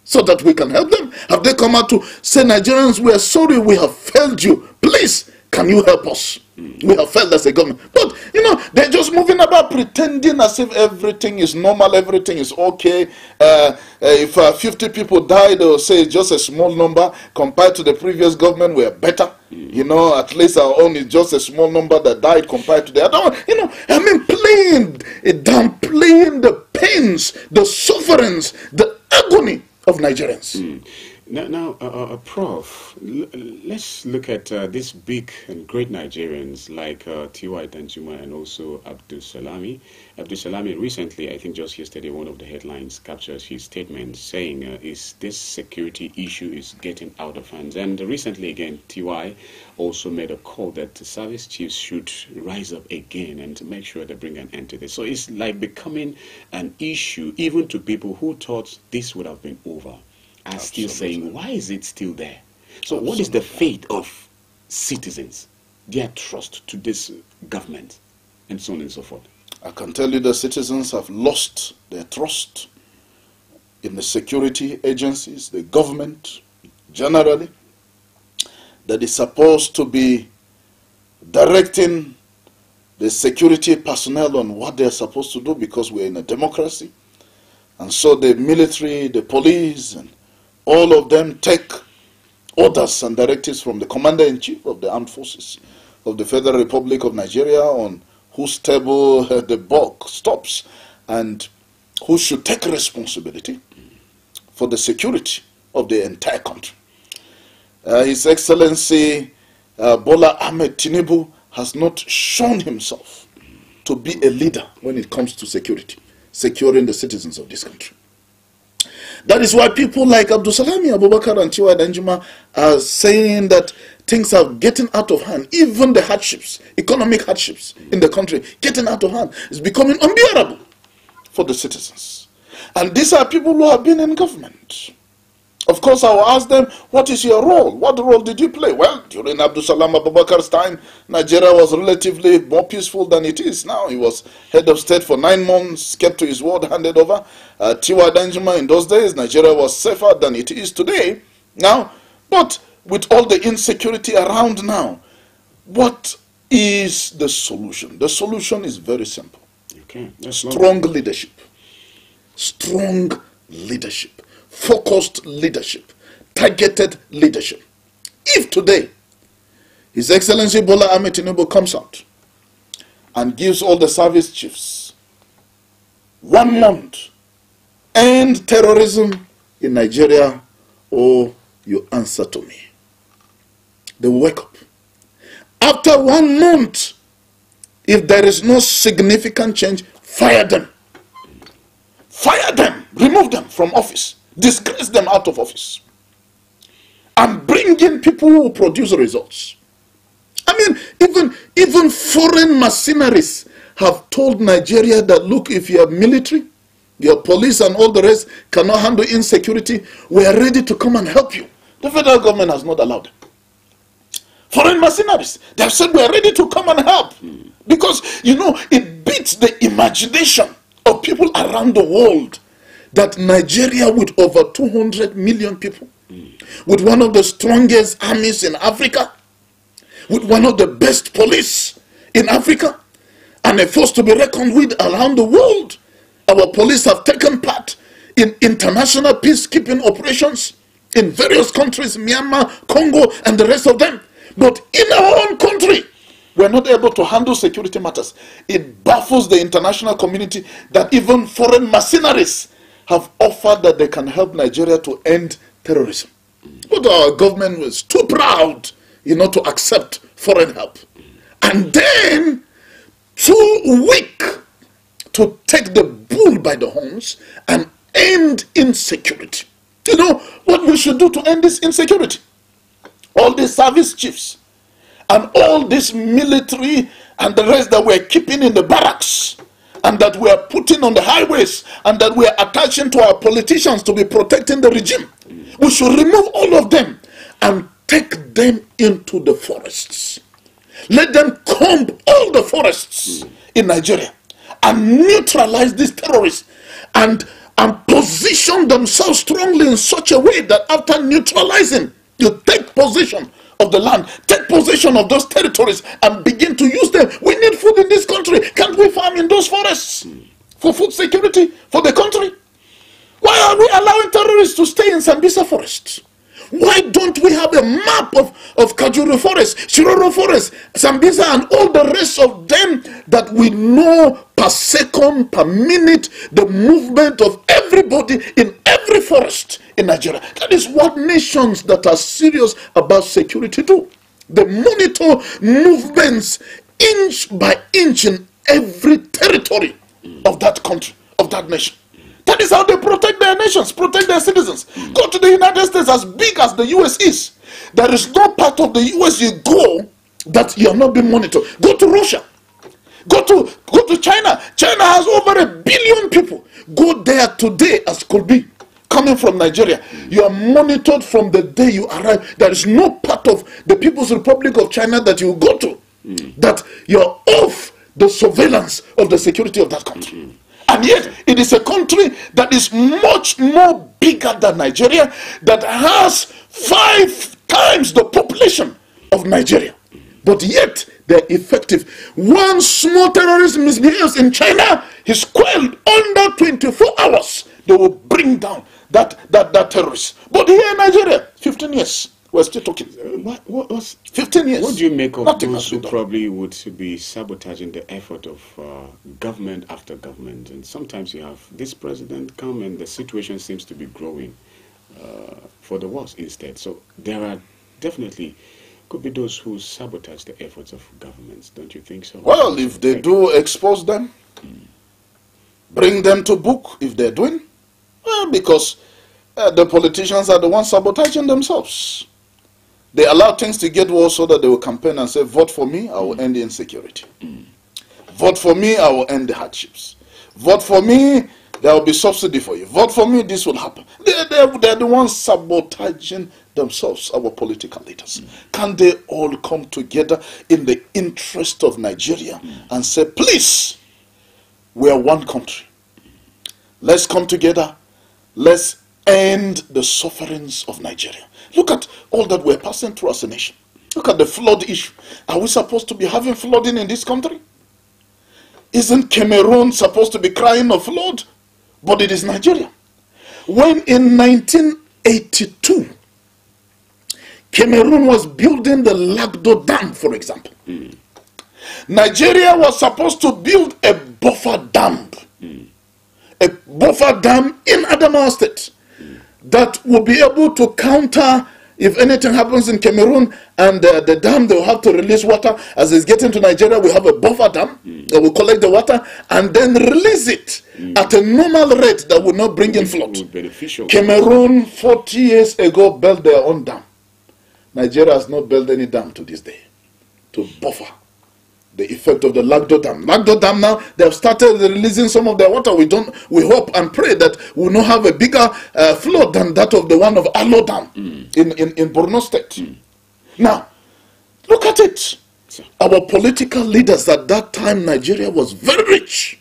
so that we can help them? Have they come out to say, Nigerians, we are sorry, we have failed you. Please, can you help us? We have failed as a government. But, you know, they're just moving about pretending as if everything is normal, everything is okay. If 50 people died, they'll say it's just a small number. Compared to the previous government, we are better. You know, at least our own is just a small number that died compared to the other one. You know, I mean, downplaying the pains, the sufferings, the agony of Nigerians. Now, Prof, let's look at these big and great Nigerians like T.Y. Danjuma and also Abdul Salami. Abdul Salami recently, I think just yesterday, one of the headlines captures his statement saying is this security issue is getting out of hands. And recently again, T.Y. also made a call that the service chiefs should rise up again and to make sure they bring an end to this. So it's like becoming an issue even to people who thought this would have been over. Are still saying, why is it still there? So what is the fate of citizens, their trust to this government, and so on and so forth? I can tell you the citizens have lost their trust in the security agencies, the government generally, that is supposed to be directing the security personnel on what they're supposed to do, because we're in a democracy. And so the military, the police, and all of them take orders and directives from the Commander-in-Chief of the Armed Forces of the Federal Republic of Nigeria on whose table the buck stops and who should take responsibility for the security of the entire country. His Excellency Bola Ahmed Tinubu has not shown himself to be a leader when it comes to security, securing the citizens of this country. That is why people like Abdul Salami Abubakar and T.Y. Danjuma are saying that things are getting out of hand. Even the hardships, economic hardships in the country, getting out of hand. It's becoming unbearable for the citizens. And these are people who have been in government. Of course, I will ask them, what is your role? What role did you play? Well, during Abdul Salam Abubakar's time, Nigeria was relatively more peaceful than it is now. He was head of state for 9 months, kept to his word, handed over. T.Y. Danjuma, in those days, Nigeria was safer than it is today. Now, but with all the insecurity around now, what is the solution? The solution is very simple. Okay. Strong leadership. Strong leadership. Focused leadership, targeted leadership. If today His Excellency Bola Ahmed Tinubu comes out and gives all the service chiefs 1 month, end terrorism in Nigeria, or you answer to me, they will wake up. After 1 month, if there is no significant change, fire them. Fire them, remove them from office. Disgrace them out of office and bring in people who will produce results. I mean, even foreign mercenaries have told Nigeria that, look, if your military, your police and all the rest cannot handle insecurity, we are ready to come and help you. The federal government has not allowed them. Foreign mercenaries, they have said we are ready to come and help. Because, you know, it beats the imagination of people around the world that Nigeria, with over 200 million people, with one of the strongest armies in Africa, with one of the best police in Africa, and a force to be reckoned with around the world. Our police have taken part in international peacekeeping operations in various countries, Myanmar, Congo, and the rest of them. But in our own country, we're not able to handle security matters. It baffles the international community that even foreign mercenaries have offered that they can help Nigeria to end terrorism. But our government was too proud, to accept foreign help. And then, too weak to take the bull by the horns and end insecurity. You know what we should do to end this insecurity? All these service chiefs and all this military and the rest that we're keeping in the barracks and that we are putting on the highways and that we are attaching to our politicians to be protecting the regime. We should remove all of them and take them into the forests. Let them comb all the forests in Nigeria and neutralize these terrorists and position themselves strongly in such a way that after neutralizing, you take possession of the land, take possession of those territories and begin to use them. We need food in this country. Can't we farm in those forests for food security for the country? Why are we allowing terrorists to stay in Sambisa forests? Why don't we have a map of Kajuru Forest, Shiroro Forest, Sambisa, and all the rest of them that we know per second, per minute, the movement of everybody in every forest in Nigeria? That is what nations that are serious about security do. They monitor movements inch by inch in every territory of that country, of that nation. That is how they protect their nations, protect their citizens. Go to the United States, as big as the US is. There is no part of the US you go that you are not being monitored. Go to Russia. Go to China. China has over 1 billion people. Go there today as could be. Coming from Nigeria. You are monitored from the day you arrive. There is no part of the People's Republic of China that you go to that you are off the surveillance of the security of that country. And yet, it is a country that is much more bigger than Nigeria, that has 5 times the population of Nigeria. But yet, they're effective. One small terrorist misbehaves in China, he's quelled under 24 hours. They will bring down that terrorist. But here in Nigeria, 15 years. We're still talking. What's 15 years? What do you make of Nothing those who probably would be sabotaging the effort of government after government? And sometimes you have this president come and the situation seems to be growing for the worse instead. So there are definitely could be those who sabotage the efforts of governments. Don't you think so? Well, if they do, expose them. Bring them to book if they're doing. Well, because the politicians are the ones sabotaging themselves. They allow things to get worse so that they will campaign and say, vote for me, I will end the insecurity. Vote for me, I will end the hardships. Vote for me, there will be subsidy for you. Vote for me, this will happen. They're the ones sabotaging themselves, our political leaders. Can they all come together in the interest of Nigeria and say, please, we are one country. Let's come together. Let's end the sufferings of Nigeria. Look at all that we're passing through as a nation. Look at the flood issue. Are we supposed to be having flooding in this country? Isn't Cameroon supposed to be crying of flood? But it is Nigeria. When in 1982, Cameroon was building the Lagdo Dam, for example, Nigeria was supposed to build a buffer dam. A buffer dam in Adamawa State that will be able to counter if anything happens in Cameroon and the dam, they will have to release water. As it's getting to Nigeria, we have a buffer dam that will collect the water and then release it at a normal rate that will not bring in flood. Cameroon 40 years ago built their own dam. Nigeria has not built any dam to this day to buffer the effect of the Lagdo Dam. Lagdo Dam now, they have started releasing some of their water. We hope and pray that we will not have a bigger flood than that of the one of Alo Dam in Borno State. Now, look at it. Our political leaders at that time, Nigeria was very rich.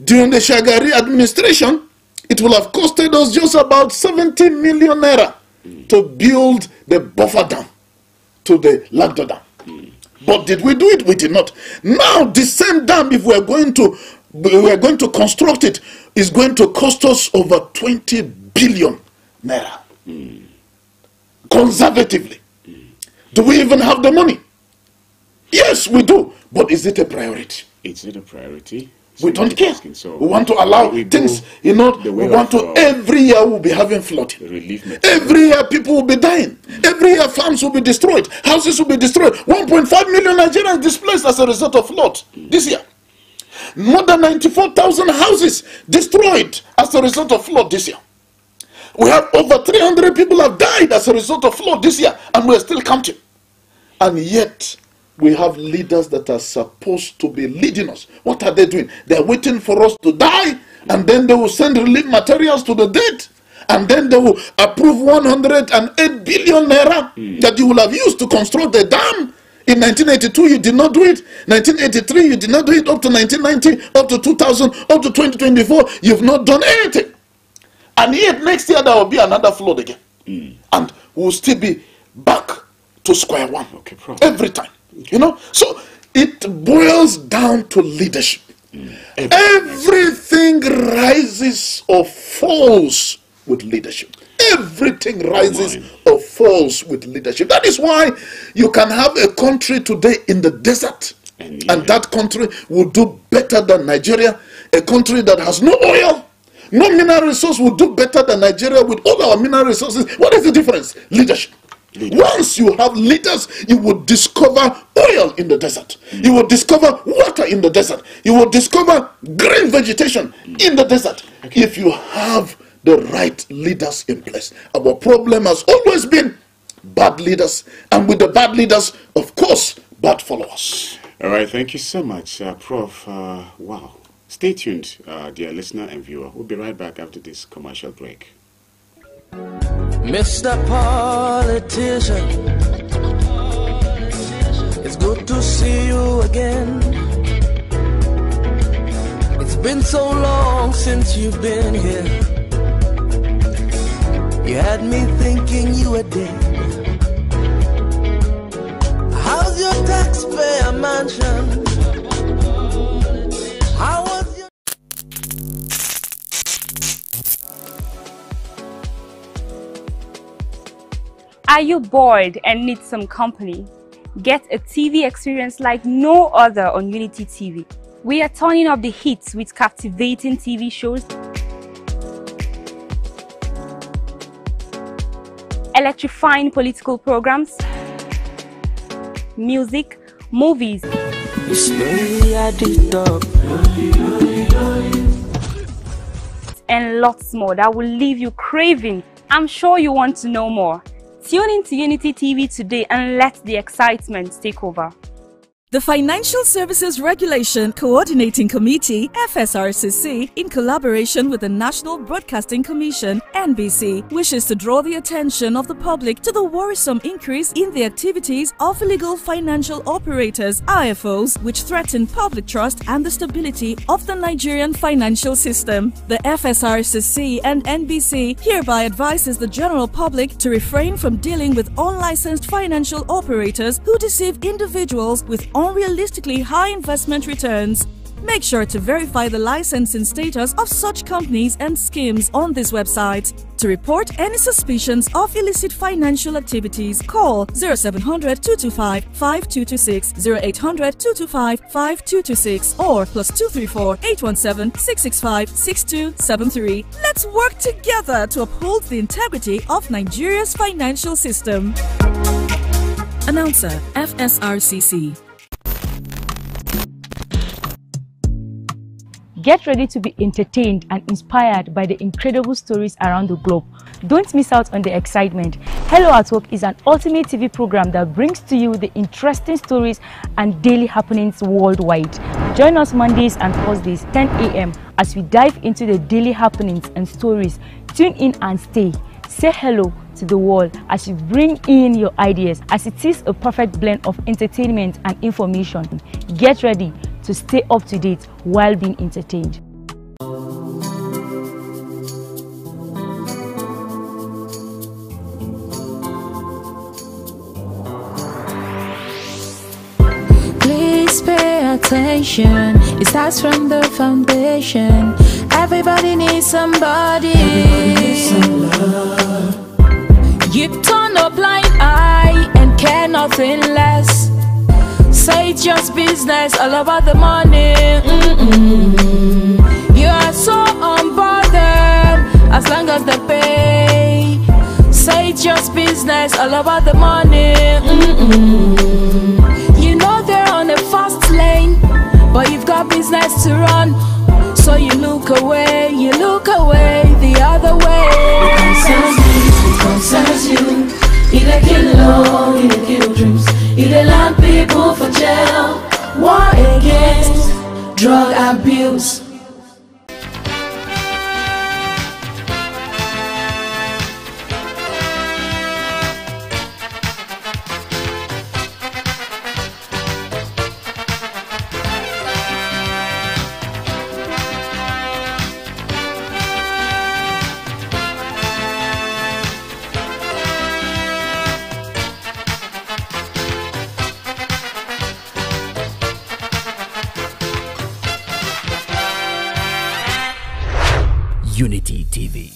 During the Shagari administration, it will have costed us just about 70 million naira to build the buffer dam to the Lagdo Dam. But did we do it? We did not. Now the same dam, if we are going to construct it, is going to cost us over 20 billion naira. Conservatively. Do we even have the money? Yes, we do. But is it a priority? Is it a priority? We don't care. So we want to allow things, we want to, every year we'll be having flooding. Every year people will be dying. Every year farms will be destroyed. Houses will be destroyed. 1.5 million Nigerians displaced as a result of flood this year. More than 94,000 houses destroyed as a result of flood this year. We have over 300 people have died as a result of flood this year, and we're still counting. And yet, we have leaders that are supposed to be leading us. What are they doing? They're waiting for us to die, and then they will send relief materials to the dead, and then they will approve 108 billion naira that you will have used to construct the dam. In 1982, you did not do it. 1983, you did not do it. Up to 1990, up to 2000, up to 2024, you've not done anything. And yet, next year, there will be another flood again. And we'll still be back to square one. Every time. You know, so it boils down to leadership. Everything rises or falls with leadership. Everything rises or falls with leadership. That is why you can have a country today in the desert, and that country will do better than Nigeria. A country that has no oil, no mineral resource will do better than Nigeria with all our mineral resources. What is the difference? Leadership. Once you have leaders, you will discover oil in the desert. You will discover water in the desert. You will discover green vegetation in the desert. If you have the right leaders in place. Our problem has always been bad leaders. And with the bad leaders, of course, bad followers. All right, thank you so much, Prof. Wow. Stay tuned, dear listener and viewer. We'll be right back after this commercial break. Mr. Politician, it's good to see you again. It's been so long since you've been here. You had me thinking you were dead. How's your taxpayer mansion? How was your... Are you bored and need some company? Get a TV experience like no other on Unity TV. We are turning up the hits with captivating TV shows, electrifying political programs, music, movies, and lots more that will leave you craving. I'm sure you want to know more. Tune into Unity TV today and let the excitement take over. The Financial Services Regulation Coordinating Committee, FSRCC, in collaboration with the National Broadcasting Commission, NBC, wishes to draw the attention of the public to the worrisome increase in the activities of illegal financial operators, IFOs, which threaten public trust and the stability of the Nigerian financial system. The FSRCC and NBC hereby advises the general public to refrain from dealing with unlicensed financial operators who deceive individuals with unrealistically high investment returns. Make sure to verify the licensing status of such companies and schemes on this website. To report any suspicions of illicit financial activities, call 0700 225 5226, 0800 225 5226, or +234 817 665 6273. Let's work together to uphold the integrity of Nigeria's financial system. Announcer, FSRCC. Get ready to be entertained and inspired by the incredible stories around the globe. Don't miss out on the excitement. Hello at Work is an ultimate TV program that brings to you the interesting stories and daily happenings worldwide. Join us Mondays and Thursdays, 10 a.m. as we dive into the daily happenings and stories. Tune in and stay. Say hello to the world as you bring in your ideas, as it is a perfect blend of entertainment and information. Get ready to stay up to date while being entertained. attention. It starts from the foundation. Everybody needs somebody. Everybody needs some love. You turn a blind eye and care nothing less. Say it's just business, all about the money. You are so unbothered as long as they pay. Say it's just business, all about the money. You know they're on a fast lane, but you've got business to run. So you look away the other way. It concerns you. It a kill law, it a kill dreams. It a land people for jail. War against drug abuse. Unity TV.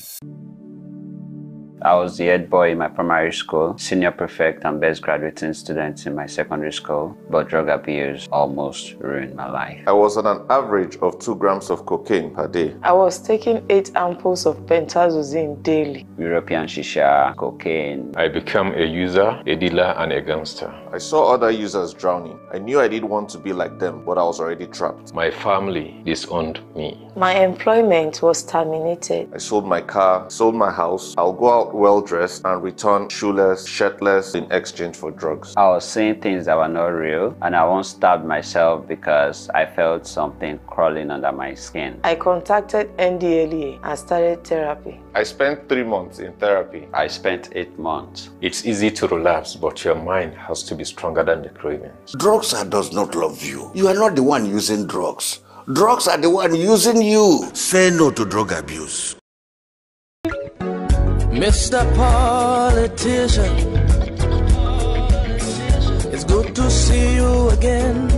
I was the head boy in my primary school, senior prefect and best graduating student in my secondary school, but drug abuse almost ruined my life. I was on an average of 2 grams of cocaine per day. I was taking 8 ampoules of pentazosine daily. European shisha, cocaine. I became a user, a dealer, and a gangster. I saw other users drowning. I knew I didn't want to be like them, but I was already trapped. My family disowned me. My employment was terminated. I sold my car, sold my house. I'll go out well-dressed and return shoeless, shirtless in exchange for drugs. I was seeing things that were not real, and I once stabbed myself because I felt something crawling under my skin. I contacted NDLEA and started therapy. I spent 3 months in therapy. I spent 8 months. It's easy to relapse, but your mind has to be stronger than the cravings. Drugs does not love you. You are not the one using drugs. Drugs are the one using you. Say no to drug abuse. Mr. Politician, it's good to see you again.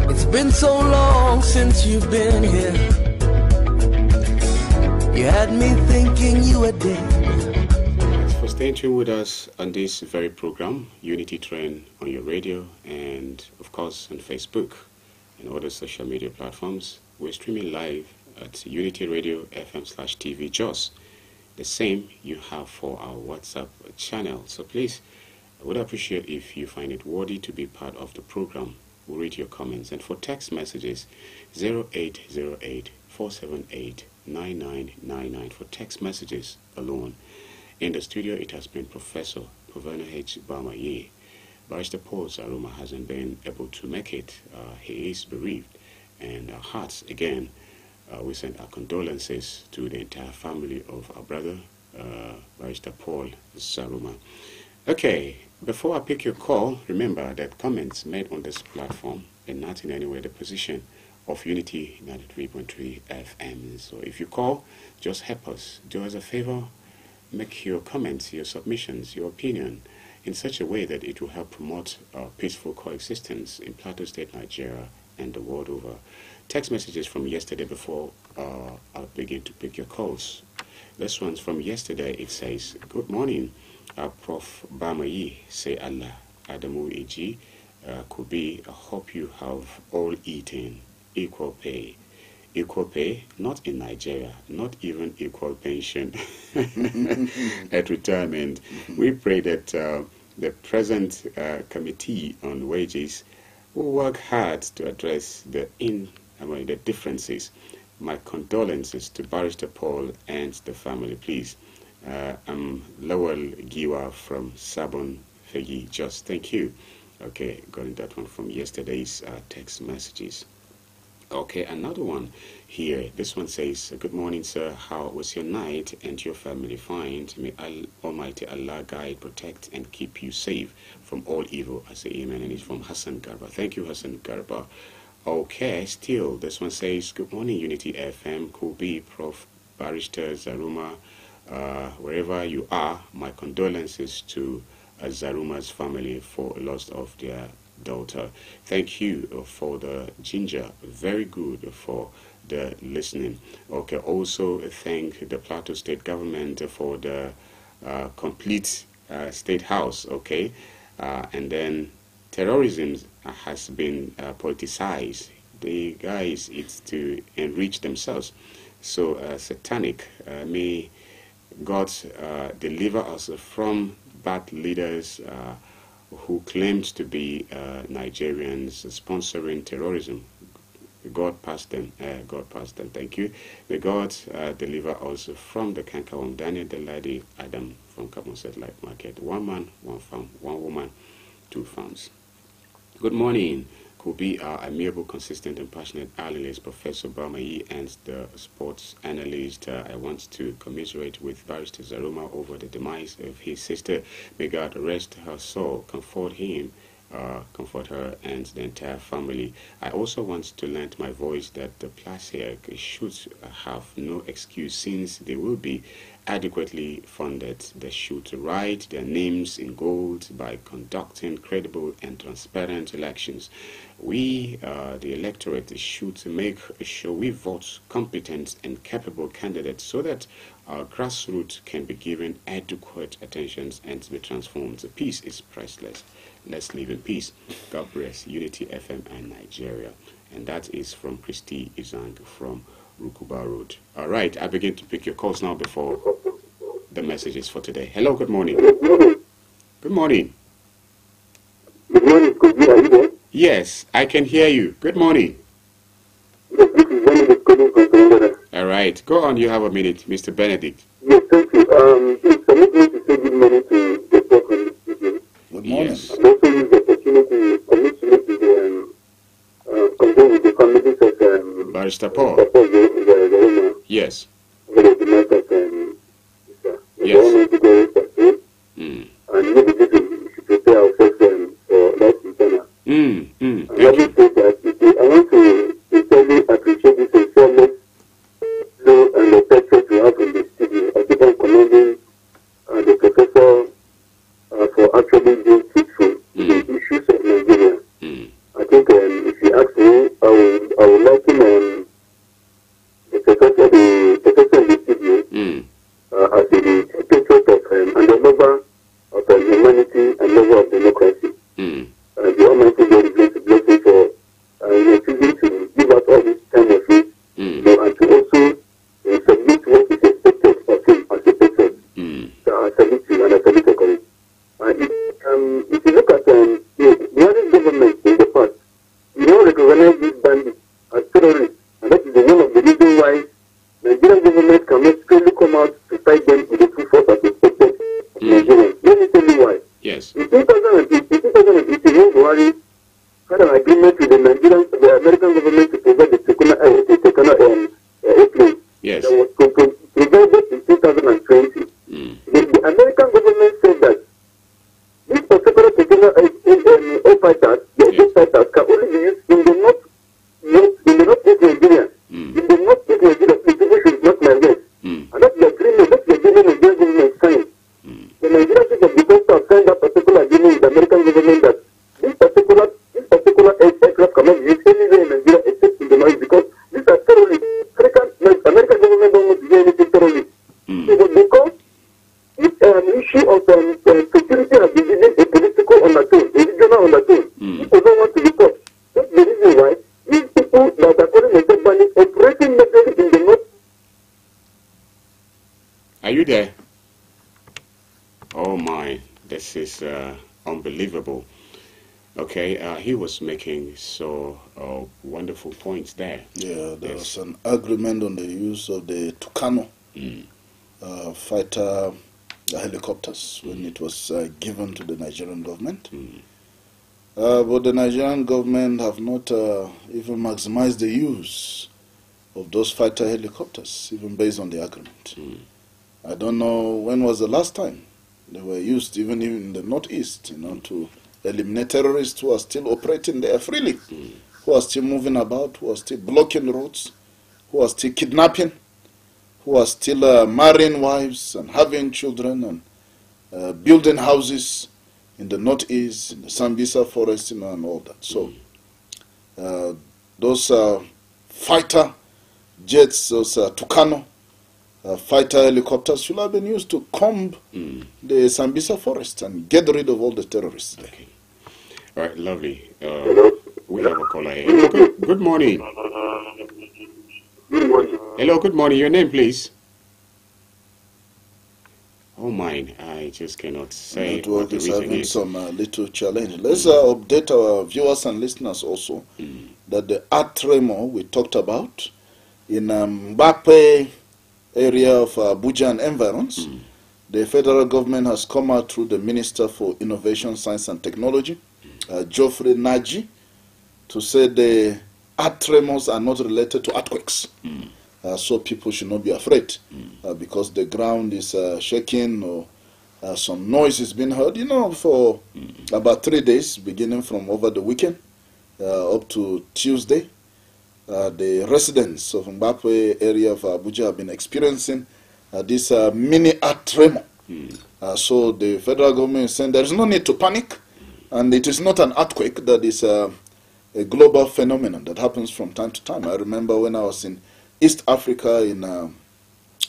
It's been so long since you've been here. You had me thinking you were dead. Thanks for staying tuned with us on this very program, Unity Trend, on your radio and, of course, on Facebook and other social media platforms. We're streaming live at Unity Radio FM/TV Jos. The same you have for our WhatsApp channel. So please, I would appreciate if you find it worthy to be part of the program. We'll read your comments. And for text messages, 0808-478-9999 for text messages alone. In the studio, it has been Professor Provena H. Bamaye. Barrister Paul Zaruma hasn't been able to make it. He is bereaved. And our hearts, again, we send our condolences to the entire family of our brother, Barrister Paul Zaruma. Okay, before I pick your call, remember that comments made on this platform are not in any way the position of Unity 93.3 FM. So if you call, just help us. Do us a favor, make your comments, your submissions, your opinion in such a way that it will help promote peaceful coexistence in Plateau State, Nigeria, and the world over. Text messages from yesterday before I'll begin to pick your calls. This one's from yesterday. It says, good morning, Prof. Bamayi, say Allah, Adamu E.G. Could be, I hope you have all eaten equal pay. Equal pay, not in Nigeria, not even equal pension at retirement. We pray that the present committee on wages will work hard to address the differences. My condolences to Barrister Paul and the family, please. I'm Lowell Giwa from Sabon Fegi. Just thank you. Okay, got that one from yesterday's text messages. Okay, another one here. This one says, good morning, sir. How was your night and your family fine? May Almighty Allah guide, protect, and keep you safe from all evil. I say amen. And it's from Hassan Garba. Thank you, Hassan Garba. Okay, still, this one says, good morning, Unity FM. Could be Prof. Barrister Zaruma. Wherever you are, my condolences to Zaruma's family for loss of their daughter. Thank you for the ginger. Very good for the listening. Okay, also thank the Plateau State government for the complete state house. Okay, and then terrorism has been politicized. The guys, it's to enrich themselves. So satanic. May God deliver us from bad leaders who claimed to be Nigerians sponsoring terrorism. God passed them. God passed them. Thank you. May God deliver us from the cankerworm. Daniel Deladi Adam from Kabon Satellite Market. 1 man, 1 farm, 1 woman, 2 farms. Good morning. Could be our amiable, consistent, and passionate analyst, Professor Bamayi, and the sports analyst. I want to commiserate with Barrister Zaruma over the demise of his sister. May God rest her soul, comfort him, comfort her, and the entire family. I also want to lend my voice that the PLATEAU should have no excuse, since they will be adequately funded. They should write their names in gold by conducting credible and transparent elections. We, the electorate, should make sure we vote competent and capable candidates so that our grassroots can be given adequate attention and be transformed. Peace is priceless. Let's live in peace. God bless Unity FM and Nigeria. And that is from Christy Izang from Rukuba Road. All right, I begin to pick your calls now before the messages for today. Hello, good morning. Good morning. Good morning, could you hear me? Yes, I can hear you. Good morning. All right, go on. You have a minute, Mr. Benedict. Yes, thank you. Yes, I'm going to say good morning to the talk on this evening. Good morning. Yes. I'm also use the opportunity for me to make the condole with the families of Barrister Paul. the Yes. Yes. And maybe this is, we should prepare ourselves for life in Ghana. Thank you. I want to sincerely appreciate this sincerely slow and the purpose we have in the studio. I keep on commending the professor for actually being truthful in the issues of Nigeria. I think if you ask me, I would like him the professor in the studio as the patriot of and the lover of humanity and lover of democracy. The Almighty God is going to bless him for choosing to give out all this kind of things, and to also submit what is expected of him as a patriot. So I salute you and I salute the college. If you look at the other government in the past, you don't recognize these bandits as terrorists, and that is one of the reasons why the Nigerian government cannot really come out to fight them with the full force as expected of Nigerians. Let me tell you why. Yes. In 2018, Buhari had an agreement with the American government to provide the Tekuna airplane. Yes. That was provided in 2020. The American government said that this particular Tekuna air fighters, these fighters can only be used in the northeast Nigeria. In the northeast Nigeria, the situation is not like this. And that's the agreement that the Nigerian government signed. The Nigerian chief of defense have signed that particular agreement with the American government that this particular aircraft cannot be used anywhere in Nigeria except in the north, because these are terrorists. American government don't want to do anything terrorist. So because this issue of security has been given a political undertone, a regional undertone, people don't want to report. That's the reason why these people that are calling themselves bandits operating locally in the north. Are you there? Oh my, this is unbelievable. Okay, he was making so wonderful points there. Yeah, there was an agreement on the use of the Tucano fighter helicopters when it was given to the Nigerian government. But the Nigerian government have not even maximized the use of those fighter helicopters, even based on the agreement. I don't know when was the last time they were used, even in the northeast, to eliminate terrorists who are still operating there freely, who are still moving about, who are still blocking roads, who are still kidnapping, who are still marrying wives and having children and building houses in the northeast, in the Sambisa forest, and all that. So those fighter jets, those Tucano fighter helicopters should have been used to comb the Sambisa forest and get rid of all the terrorists there. Okay. All right, lovely. We have a caller here. Good morning. Hello, good morning. Your name, please? Oh, mine. I just cannot say Network what the is reason having is. some little challenge. Let's update our viewers and listeners also that the earth tremor we talked about in Mbappe area of Abuja and environs, the federal government has come out through the Minister for Innovation, Science and Technology, Geoffrey Naji, to say the earth tremors are not related to earthquakes. So people should not be afraid because the ground is shaking or some noise is being heard, for about 3 days, beginning from over the weekend up to Tuesday. The residents of Mbappe area of Abuja have been experiencing this mini earth tremor. So the federal government is saying there is no need to panic, and it is not an earthquake. That is a global phenomenon that happens from time to time. I remember when I was in East Africa, in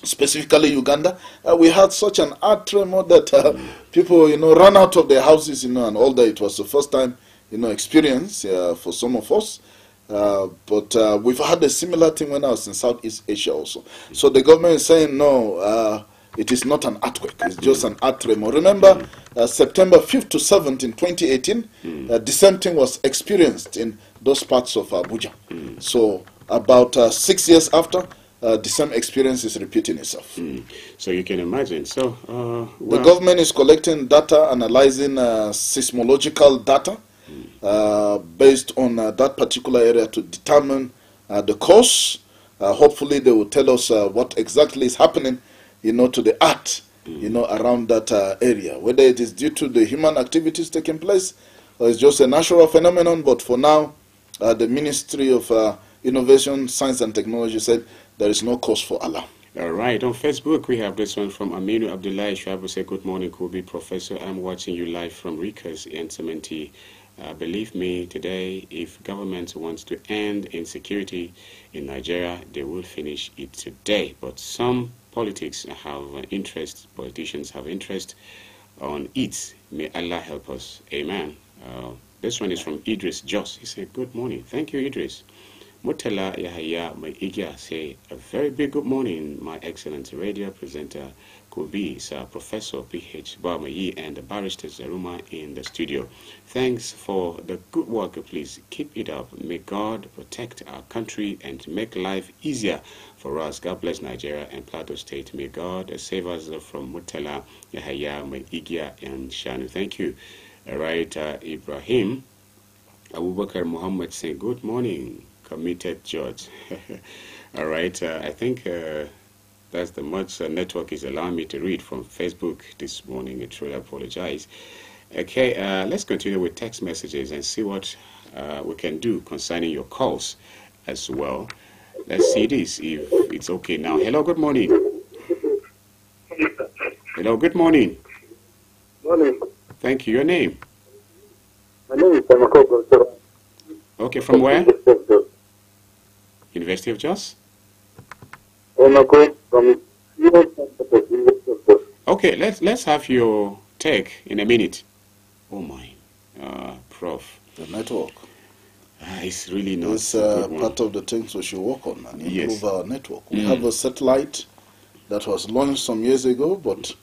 specifically Uganda, we had such an earth tremor that people, ran out of their houses, and all that. It was the first time, experience for some of us. But we've had a similar thing when I was in Southeast Asia also. So the government is saying, no, it is not an earthquake. It's just an earth tremor. Remember, September 5th to 7th in 2018, the same thing was experienced in those parts of Abuja. So about 6 years after, the same experience is repeating itself. So you can imagine. So the government is collecting data, analyzing seismological data based on that particular area to determine the cause. Hopefully they will tell us what exactly is happening, to the earth, around that area. Whether it is due to the human activities taking place or it's just a natural phenomenon. But for now, the Ministry of Innovation, Science and Technology said there is no cause for alarm. All right, on Facebook we have this one from Aminu Abdullahi Shabu. Say, good morning, Kubi Professor. I'm watching you live from Rikas in Cementi. Believe me, today, if government wants to end insecurity in Nigeria, they will finish it today. But some politicians have interest on it. May Allah help us. Amen. This one is from Idris Joss. He said, good morning. Thank you, Idris. Mutala Yahaya Maigia say, a very big good morning, my excellent radio presenter, Kubi, Sir Professor P.H. Bamayi, and the barrister Zaruma in the studio. Thanks for the good work. Please keep it up. May God protect our country and make life easier for us. God bless Nigeria and Plateau State. May God save us from Mutala Yahaya Maigia and Shanu. Thank you. All right, Ibrahim Abubakar Muhammad saying, good morning, committed judge. All right, I think that's the much network is allowing me to read from Facebook this morning. I truly apologize. Okay, let's continue with text messages and see what we can do concerning your calls as well. Let's see this, if it's okay now. Hello, good morning. Hello, good morning. Morning. Thank you. Your name? My name is Tamakoko. Okay, from where? University of Jos? Okay, let's have your take in a minute. Oh my, Prof. The network. It's really not It's part of the things we should work on and improve our network. We have a satellite that was launched some years ago, but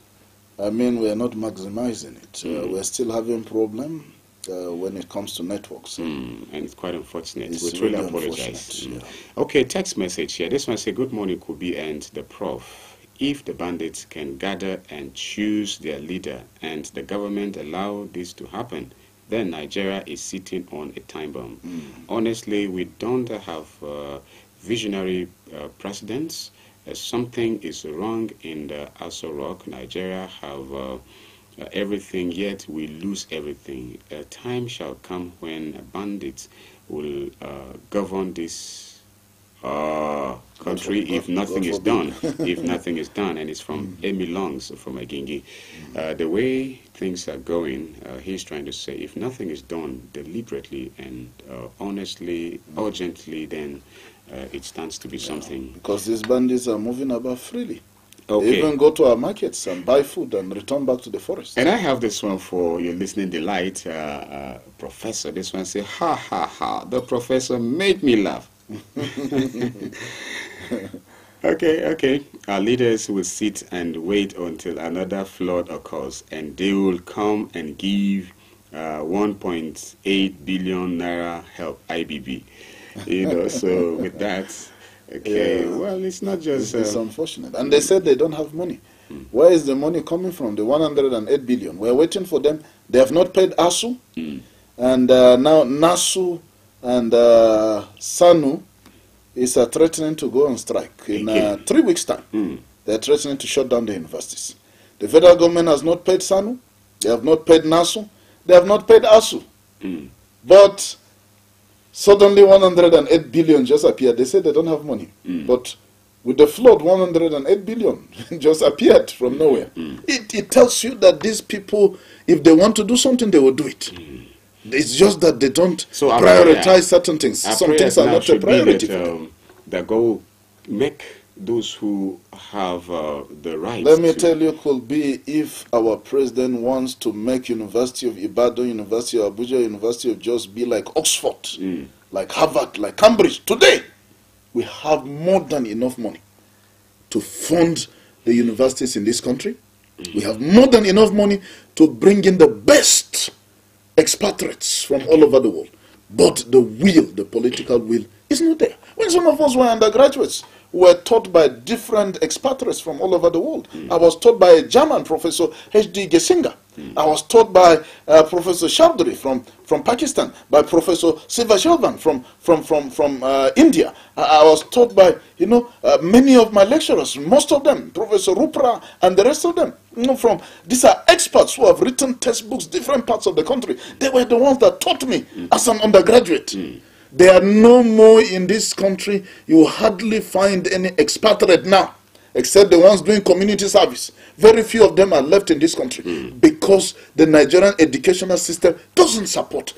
I mean, we are not maximizing it. We're still having problem when it comes to networks. And it's quite unfortunate. It's We truly really apologize. unfortunate, Okay, text message here. This one say, good morning, Kubi and the Prof. If the bandits can gather and choose their leader and the government allow this to happen, then Nigeria is sitting on a time bomb. Honestly, we don't have visionary presidents. Something is wrong in the HAUSA Rock. Nigeria have everything, yet we lose everything. A time shall come when bandits will govern this country if nothing is done. If nothing is done, and it's from Amy Longs from Agingi. The way things are going, he's trying to say if nothing is done deliberately and honestly, urgently, then it stands to be something. Because these bandits are moving about freely. Okay. They even go to our markets and buy food and return back to the forest. And I have this one for your listening delight, Professor. This one say, ha ha ha, the professor made me laugh. Okay. Our leaders will sit and wait until another flood occurs, and they will come and give 1.8 billion naira help IBB. So with that, well, it's not just... It's unfortunate. And they said they don't have money. Where is the money coming from? The 108 billion. We're waiting for them. They have not paid ASU. And now NASU and SANU is threatening to go on strike in 3 weeks' time. They're threatening to shut down the universities. The federal government has not paid SANU. They have not paid NASU. They have not paid ASU. But suddenly 108 billion just appeared. They said they don't have money. But with the flood, 108 billion just appeared from nowhere. It tells you that these people, if they want to do something, they will do it. It's just that they don't prioritize certain things. Some things are not a priority. That go make those who have the right. Let me tell you, could be if our president wants to make University of Ibadan, University of Abuja, University of Jos be like Oxford, like Harvard, like Cambridge. Today, we have more than enough money to fund the universities in this country. We have more than enough money to bring in the best expatriates from all over the world. But the will, the political will, is not there. When some of us were undergraduates, we were taught by different expatriates from all over the world. I was taught by a German, Professor H.D. Gesinga. I was taught by Professor Shabduri from Pakistan, by Professor Siva Shelvan from India. I was taught by, many of my lecturers, most of them, Professor Rupra and the rest of them. These are experts who have written textbooks, different parts of the country. They were the ones that taught me as an undergraduate. There are no more in this country. You will hardly find any expatriate now, except the ones doing community service. Very few of them are left in this country because the Nigerian educational system doesn't support,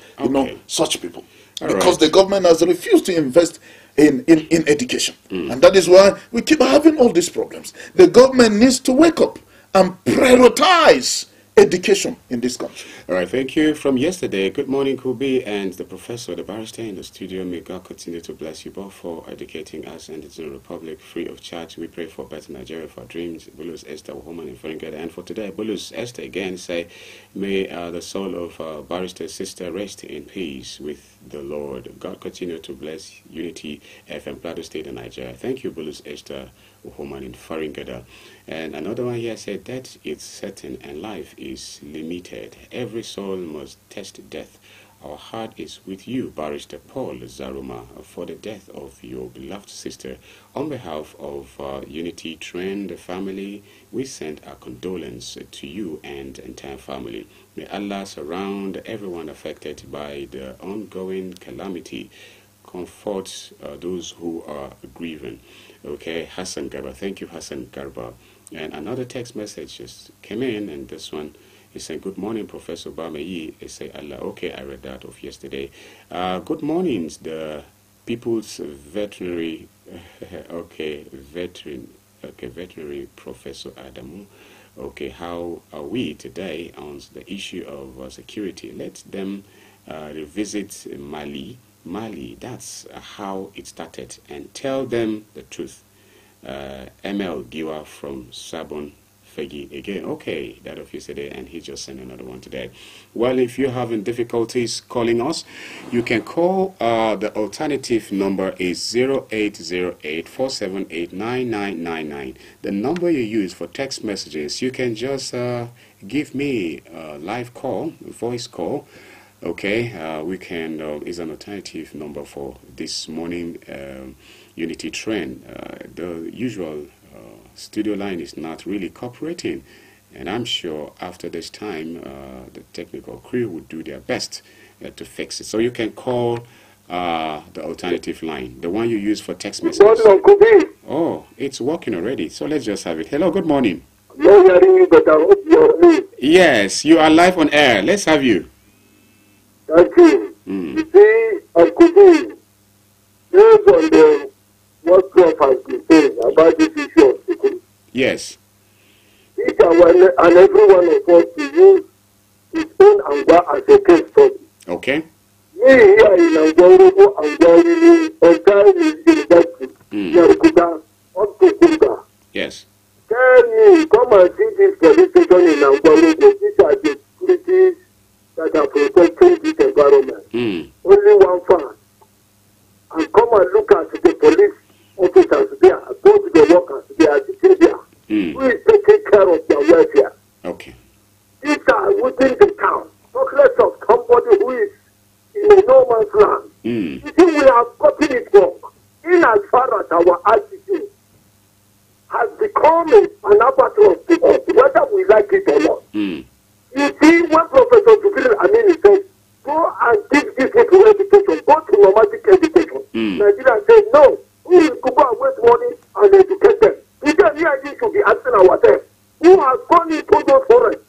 such people. Because the government has refused to invest in education. And that is why we keep having all these problems. The government needs to wake up and prioritize education in this country. All right, thank you. From yesterday, good morning, Kubi, and the professor, the barrister in the studio. May God continue to bless you both for educating us and the General Republic free of charge. We pray for better Nigeria, for dreams. Bulus Esther, woman in Faringada. And for today, Bulus Esther again say, may the soul of barrister sister rest in peace with the Lord. God continue to bless Unity FM, Plateau State and Nigeria. Thank you, Bulus Esther, woman in Faringada. And another one here said that it's certain and life is limited. Every soul must test death. Our heart is with you, Barrister Paul Zaruma, for the death of your beloved sister. On behalf of Unity Trend family, we send our condolence to you and entire family. May Allah surround everyone affected by the ongoing calamity. Comfort those who are grieving. Okay, Hassan Garba. Thank you, Hassan Garba. And another text message just came in, and this one is saying, good morning, Professor Bamayi. They say, Allah. Okay, I read that of yesterday. Good mornings, the People's Veterinary, Veterinary Professor Adamu. Okay, how are we today on the issue of security? Let them revisit Mali, that's how it started, and tell them the truth. ML Giwa from Sabon Fegi again. Okay, that of yesterday, and he just sent another one today. Well, if you're having difficulties calling us, you can call. The alternative number is 0808-478-9999. The number you use for text messages, you can just give me a live call, a voice call. Okay, we can is an alternative number for this morning Unity Trend. The usual studio line is not really cooperating, and I'm sure after this time the technical crew would do their best to fix it. So you can call the alternative line, the one you use for text Good messages. morning, Uncle B. Oh, it's working already. So let's just have it. Hello, good morning. No hearing you, but I hope you're me. Yes, you are live on air. Let's have you. Thank you. You see, Uncle B, based on the what Trump has been saying about this issue of security, Yes. each and every one of us to use his own anger as a case study. Okay. Me here in Angwarugu, University, Yarkuda, up to Kuga. Yes. Tell me, come and see this police station in Angwarugu. These are the securities that are protecting this environment. Only one fan. And come and look at the police officers there, go to the workers, they are sitting there. Who is taking care of their welfare? Okay. These are within the town. Talk less of somebody who is in a no man's land. You see, we have gotten it wrong. In as far as our attitude has become an albatross to us, whether we like it or not. You see, when Professor Jubilee Amin said, go and give these people education, go to nomadic education. Nigeria said, no, we will go and waste money and educate them. We should be asking ourselves, who has gone into those forests?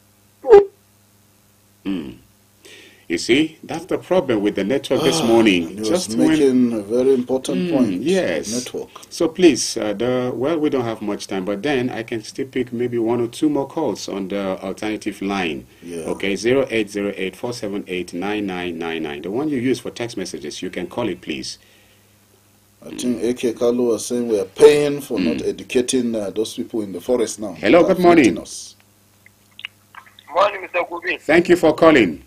You see, that's the problem with the network this morning. Just making a very important point. Yes. Network. So please, well, we don't have much time, but then I can still pick maybe 1 or 2 more calls on the alternative line. Yeah. Okay, 0808-478-9999. The one you use for text messages, you can call it, please. I think AK Kalu was saying we are paying for not educating those people in the forest now. Hello, good morning. Morning, Mr. Kubi. Thank you for calling.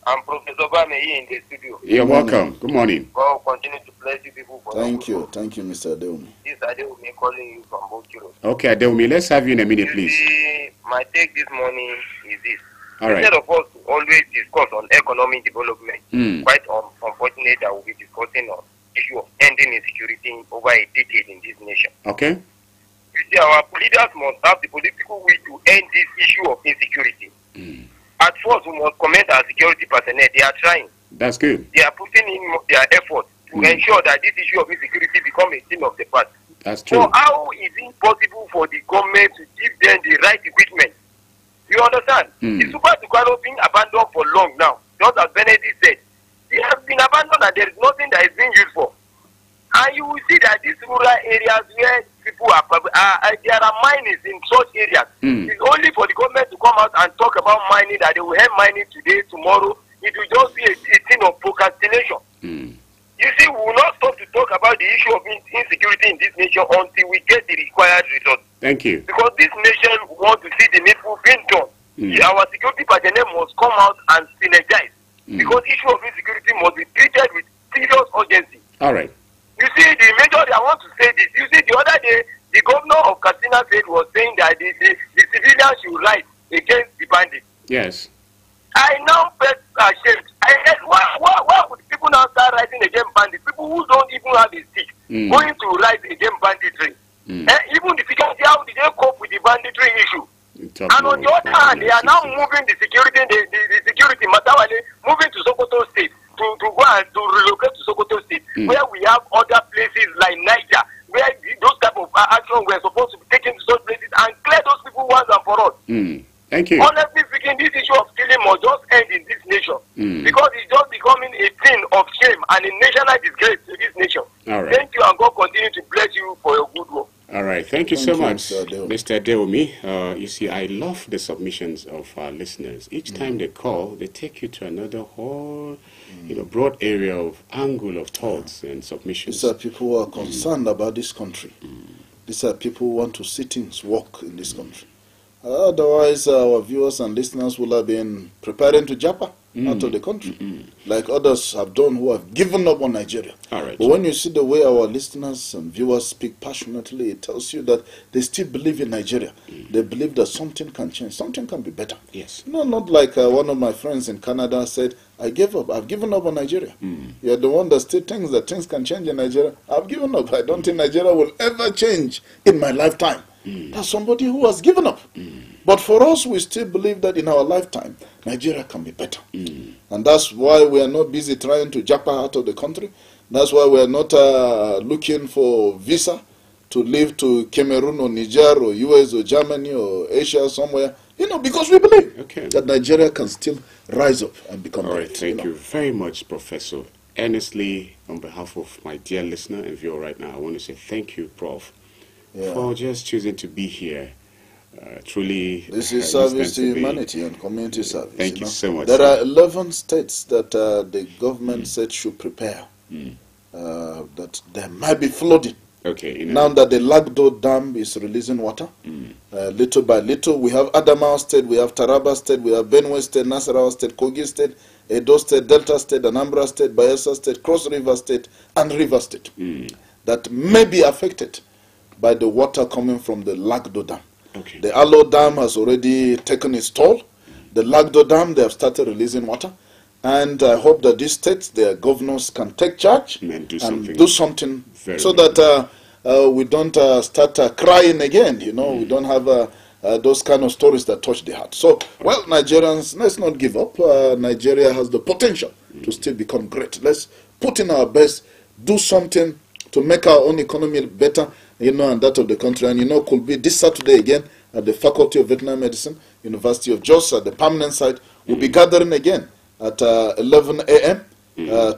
I'm Professor Bame here in the studio. You're welcome. Good morning. God continue to bless you people. Thank you, Mr. Adeumi. This is Adeumi calling you from Bokiro. Okay, Adeumi, let's have you in a minute, please. See, my take this morning is this. All right. Instead of us to always discuss on economic development, quite unfortunate that we'll be discussing on issue of ending insecurity over a decade in this nation. Okay. You see, our leaders must have the political will to end this issue of insecurity. At first, we must commend our security personnel. They are trying. That's good. They are putting in their effort to ensure that this issue of insecurity become a thing of the past. That's true. So how is it possible for the government to give them the right equipment? You understand? The Super Tucano being abandoned for long now. Just as Benedict said, they have been abandoned and there is nothing that is being used for. And you will see that these rural areas where people are there are miners in such areas. It's only for the government to come out and talk about mining that they will have mining today, tomorrow. It will just be a thing of procrastination. You see, we will not stop to talk about the issue of insecurity in this nation until we get the required results. Thank you. Because this nation wants to see the needful being done. Our security personnel must come out and synergize. Because issue of insecurity must be treated with serious urgency. All right. You see, the major, I want to say this. You see, the other day, the governor of Katsina State was saying that the civilians should rise against the bandits. Yes. I now felt ashamed. I said, why would people now start rising against bandits? People who don't even have a stick going to rise against banditry. Even the security, how did they cope with the banditry issue? And on the other hand, they are now moving the security, the security, Matawale, moving to Sokoto State. To go and to relocate to Sokoto State, where we have other places like Niger, where those type of action were supposed to be taken to those places and clear those people once and for all. Thank you. Honestly speaking, this issue of killing must just end in this nation because it's just becoming a thing of shame and a national disgrace to this nation. All right. Thank you, and God continue to bless you for your good work. All right. Thank you so much, Mr. Adeomi. You see, I love the submissions of our listeners. Each time they call, they take you to another whole broad area of angle of thoughts and submissions. These are people who are concerned about this country. These are people who want to see things work in this country. Otherwise, our viewers and listeners will have been preparing to japa out of the country, like others have done who have given up on Nigeria. All right. But when you see the way our listeners and viewers speak passionately, it tells you that they still believe in Nigeria. They believe that something can change, something can be better. Yes. No, not like one of my friends in Canada said, I gave up. I've given up on Nigeria. You're the one that still thinks that things can change in Nigeria. I've given up. I don't think Nigeria will ever change in my lifetime. That's somebody who has given up. But for us, we still believe that in our lifetime, Nigeria can be better. And that's why we are not busy trying to jump out of the country. That's why we are not looking for visa to live to Cameroon or Niger or US or Germany or Asia somewhere. You know, because we believe that Nigeria can still rise up and become all right. great. Thank you very much, Professor. Earnestly, on behalf of my dear listener and viewer right now, I want to say thank you, Prof, for just choosing to be here. Truly, this is service to humanity and community service. Thank you so much. There are 11 states that the government said should prepare, that there might be flooding. Okay. Now that the Lagdo Dam is releasing water, little by little, we have Adamawa State, we have Taraba State, we have Benue State, Nasarawa State, Kogi State, Edo State, Delta State, Anambra State, Bayelsa State, Cross River State, and River State that may be affected by the water coming from the Lagdo Dam. The Alo Dam has already taken its toll. The Lagdo Dam, they have started releasing water. And I hope that these states, their governors can take charge and do something so that we don't start crying again. You know, we don't have those kind of stories that touch the heart. So, well, Nigerians, let's not give up. Nigeria has the potential to still become great. Let's put in our best, do something to make our own economy better, you know, and that of the country. And, you know, could be this Saturday again at the Faculty of Veterinary Medicine, University of Jos, at the permanent site. We'll be gathering again at 11 a.m.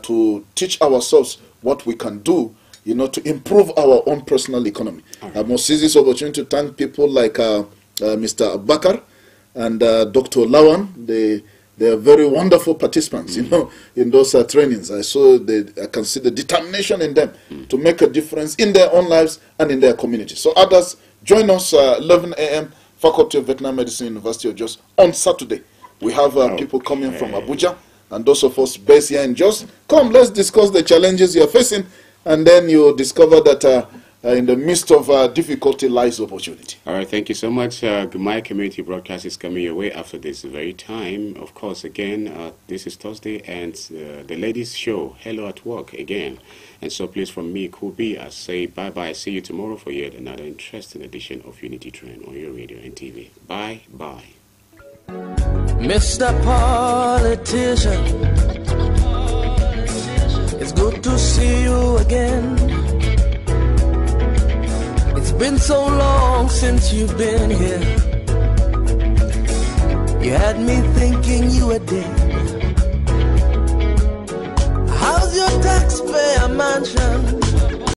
To teach ourselves what we can do, you know, to improve our own personal economy. I must seize this opportunity to thank people like Mr. Abakar and Dr. Lawan. They are very wonderful participants, you know, in those trainings. I can see the determination in them to make a difference in their own lives and in their community. So others, join us 11 a.m. Faculty of Veterinary Medicine, University of Jos on Saturday. We have people coming from Abuja, and those of us based here in Jos. Come, let's discuss the challenges you're facing, and then you'll discover that in the midst of difficulty lies opportunity. All right, thank you so much. My community broadcast is coming your way after this very time. Of course, again, this is Thursday, and the ladies' show, Hello at Work, again. And so please, from me, Kubi, I say bye-bye. See you tomorrow for yet another interesting edition of Unity Train on your radio and TV. Bye-bye. Mr. Politician, it's good to see you again. It's been so long since you've been here. You had me thinking you were dead. How's your taxpayer mansion?